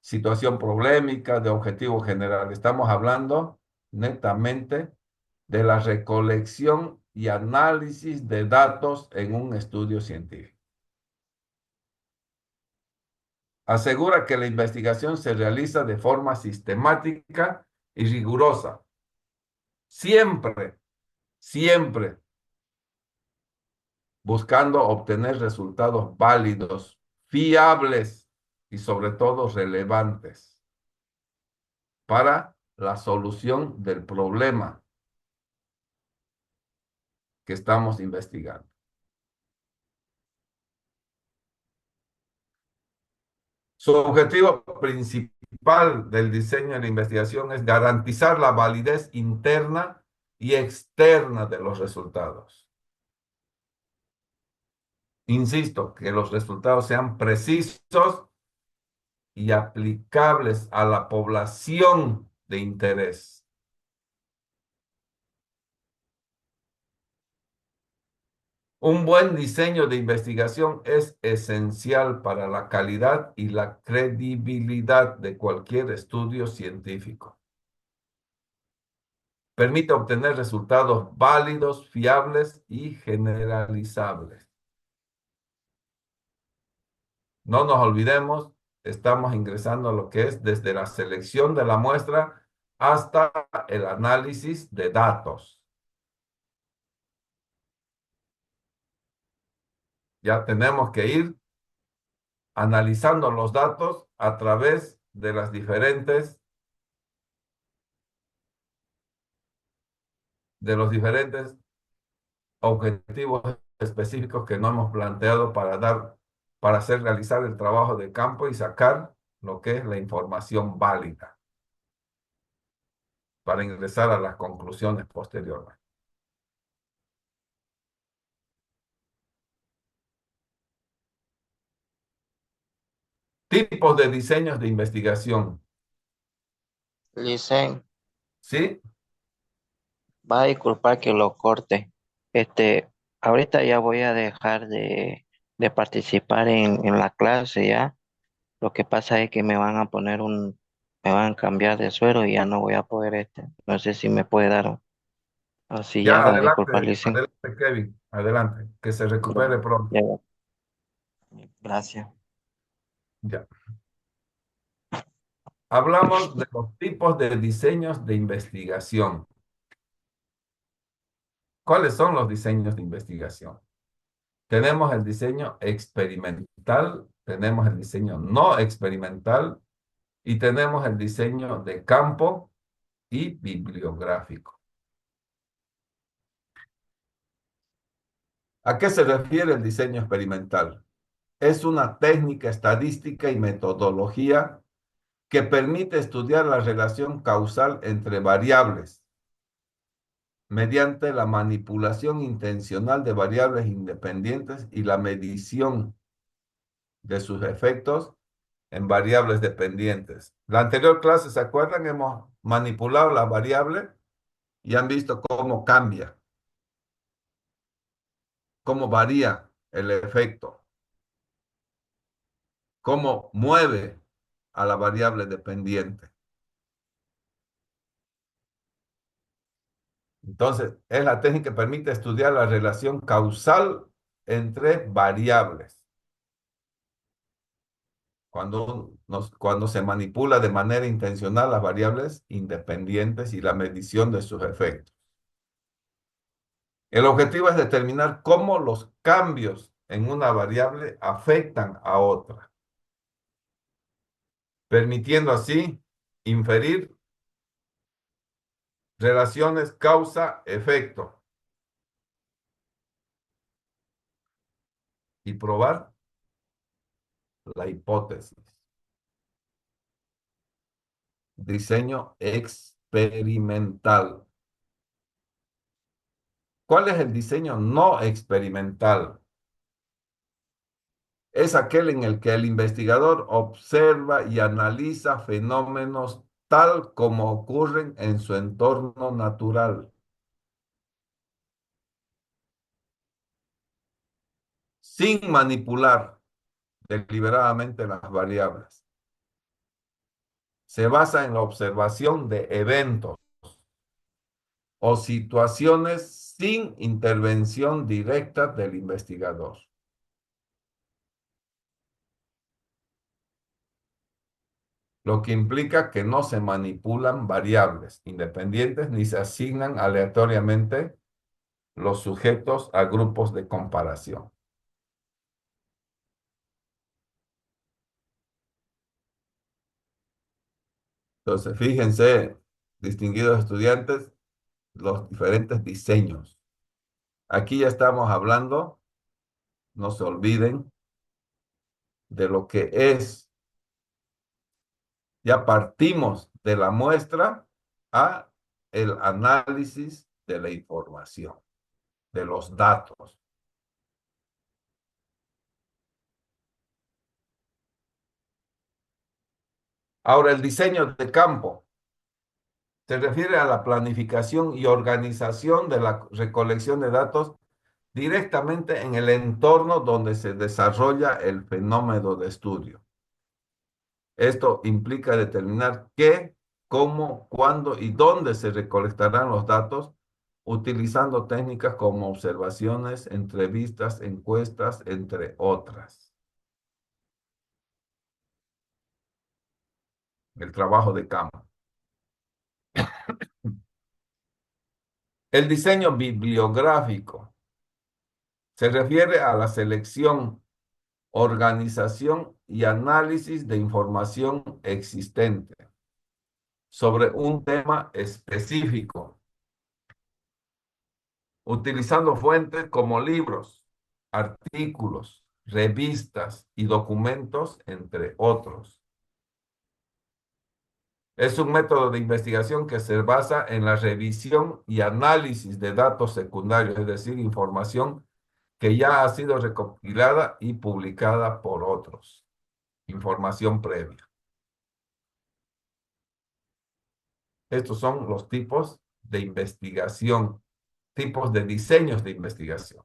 situación problemática, de objetivo general. Estamos hablando netamente de la recolección y análisis de datos en un estudio científico. Asegura que la investigación se realiza de forma sistemática y rigurosa. Siempre, siempre buscando obtener resultados válidos, fiables y sobre todo relevantes para la solución del problema que estamos investigando. Su objetivo principal del diseño de la investigación es garantizar la validez interna y externa de los resultados. Insisto, que los resultados sean precisos y aplicables a la población de interés. Un buen diseño de investigación es esencial para la calidad y la credibilidad de cualquier estudio científico. Permite obtener resultados válidos, fiables y generalizables. No nos olvidemos, estamos ingresando a lo que es desde la selección de la muestra hasta el análisis de datos. Ya tenemos que ir analizando los datos a través de los diferentes objetivos específicos que nos hemos planteado para hacer realizar el trabajo de campo y sacar lo que es la información válida para ingresar a las conclusiones posteriores. Tipos de diseños de investigación. Licen, ¿Sí? va a disculpar que lo corte. Este, ahorita ya voy a dejar de participar en la clase ya. Lo que pasa es que me van a cambiar de suero y ya no voy a poder no sé si me puede dar, así ya Ya, va a disculpar, adelante, Licen. adelante, Kevin, adelante, que se Ya, recupere pronto. ya, gracias. Ya. Hablamos de los tipos de diseños de investigación. ¿Cuáles son los diseños de investigación? Tenemos el diseño experimental, tenemos el diseño no experimental y tenemos el diseño de campo y bibliográfico. ¿A qué se refiere el diseño experimental? Es una técnica estadística y metodología que permite estudiar la relación causal entre variables mediante la manipulación intencional de variables independientes y la medición de sus efectos en variables dependientes. La anterior clase, ¿se acuerdan? Hemos manipulado las variables y han visto cómo cambia, cómo varía el efecto, cómo mueve a la variable dependiente. Entonces, es la técnica que permite estudiar la relación causal entre variables. Cuando se manipula de manera intencional las variables independientes y la medición de sus efectos. El objetivo es determinar cómo los cambios en una variable afectan a otra, permitiendo así inferir relaciones causa-efecto y probar la hipótesis. Diseño experimental. ¿Cuál es el diseño no experimental? Es aquel en el que el investigador observa y analiza fenómenos tal como ocurren en su entorno natural, sin manipular deliberadamente las variables. Se basa en la observación de eventos o situaciones sin intervención directa del investigador. Lo que implica que no se manipulan variables independientes ni se asignan aleatoriamente los sujetos a grupos de comparación. Entonces, fíjense, distinguidos estudiantes, los diferentes diseños. Aquí ya estamos hablando, no se olviden, de lo que es. Ya partimos de la muestra a el análisis de la información, de los datos. Ahora, el diseño de campo se refiere a la planificación y organización de la recolección de datos directamente en el entorno donde se desarrolla el fenómeno de estudio. Esto implica determinar qué, cómo, cuándo y dónde se recolectarán los datos utilizando técnicas como observaciones, entrevistas, encuestas, entre otras. El trabajo de campo. El diseño bibliográfico se refiere a la selección, organización y análisis de información existente sobre un tema específico, utilizando fuentes como libros, artículos, revistas y documentos, entre otros. Es un método de investigación que se basa en la revisión y análisis de datos secundarios, es decir, información que ya ha sido recopilada y publicada por otros. Información previa. Estos son los tipos de investigación, tipos de diseños de investigación.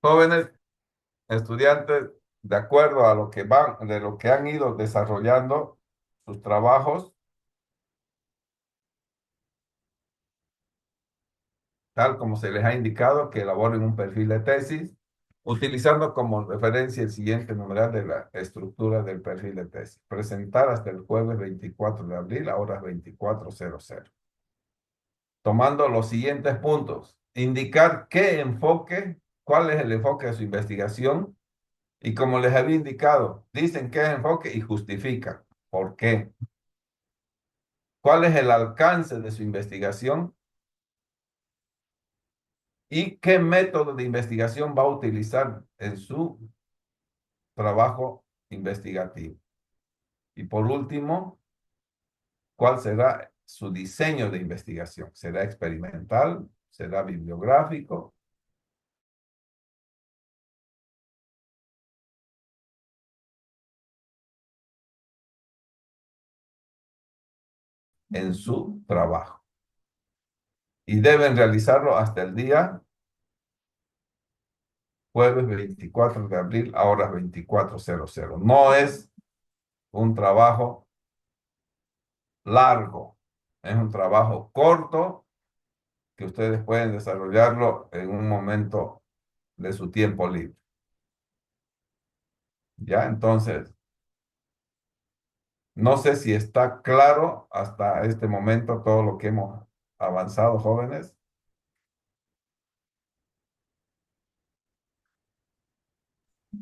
Jóvenes estudiantes, de acuerdo a lo que van, de lo que han ido desarrollando sus trabajos, tal como se les ha indicado, que elaboren un perfil de tesis, utilizando como referencia el siguiente numeral de la estructura del perfil de tesis. Presentar hasta el jueves 24 de abril a horas 24:00. Tomando los siguientes puntos. Indicar qué enfoque, cuál es el enfoque de su investigación. Y como les había indicado, dicen qué es enfoque y justifican por qué. ¿Cuál es el alcance de su investigación? ¿Y qué método de investigación va a utilizar en su trabajo investigativo? Y por último, ¿cuál será su diseño de investigación? ¿Será experimental? ¿Será bibliográfico? En su trabajo. Y deben realizarlo hasta el día jueves 24 de abril a horas 24:00. No es un trabajo largo, es un trabajo corto que ustedes pueden desarrollarlo en un momento de su tiempo libre. ¿Ya? Entonces, no sé si está claro hasta este momento todo lo que hemos avanzado, jóvenes.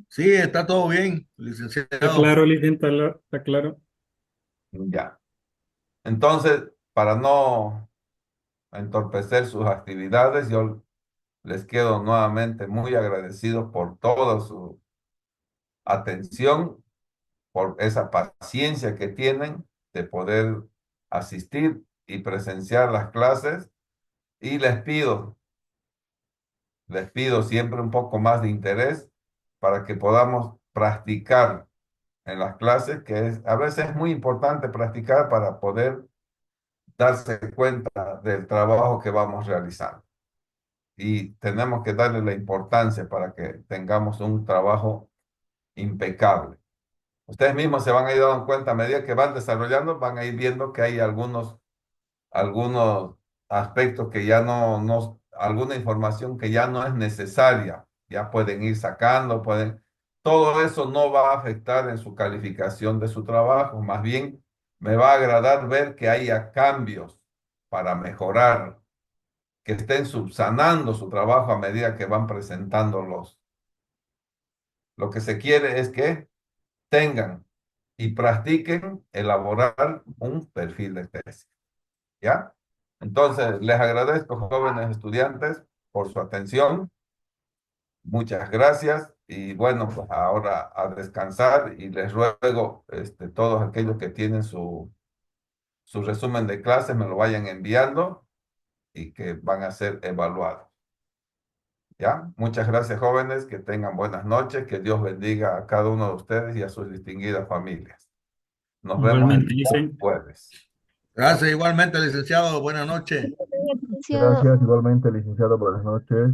Sí, está todo bien, Está licenciado. claro, licenciado, está claro. Ya. Entonces, para no entorpecer sus actividades, yo les quedo nuevamente muy agradecido por toda su atención, por esa paciencia que tienen de poder asistir y presenciar las clases. Y les pido les pido siempre un poco más de interés para que podamos practicar en las clases, que a veces es muy importante practicar para poder darse cuenta del trabajo que vamos realizando. Y tenemos que darle la importancia para que tengamos un trabajo impecable. Ustedes mismos se van a ir dando cuenta a medida que van desarrollando, van a ir viendo que hay algunos aspectos que ya alguna información que ya no es necesaria, ya pueden ir sacando, todo eso no va a afectar en su calificación de su trabajo, más bien me va a agradar ver que haya cambios para mejorar, que estén subsanando su trabajo a medida que van presentándolos. Lo que se quiere es que tengan y practiquen elaborar un perfil de tesis. ¿Ya? Entonces, les agradezco, jóvenes estudiantes, por su atención. Muchas gracias. Y bueno, pues ahora a descansar y les ruego, todos aquellos que tienen su resumen de clases me lo vayan enviando y que van a ser evaluados. ¿Ya? Muchas gracias, jóvenes. Que tengan buenas noches. Que Dios bendiga a cada uno de ustedes y a sus distinguidas familias. Nos vemos el Igualmente, día dicen. jueves. Gracias igualmente, licenciado. Buenas noches. Gracias igualmente, licenciado. Buenas noches.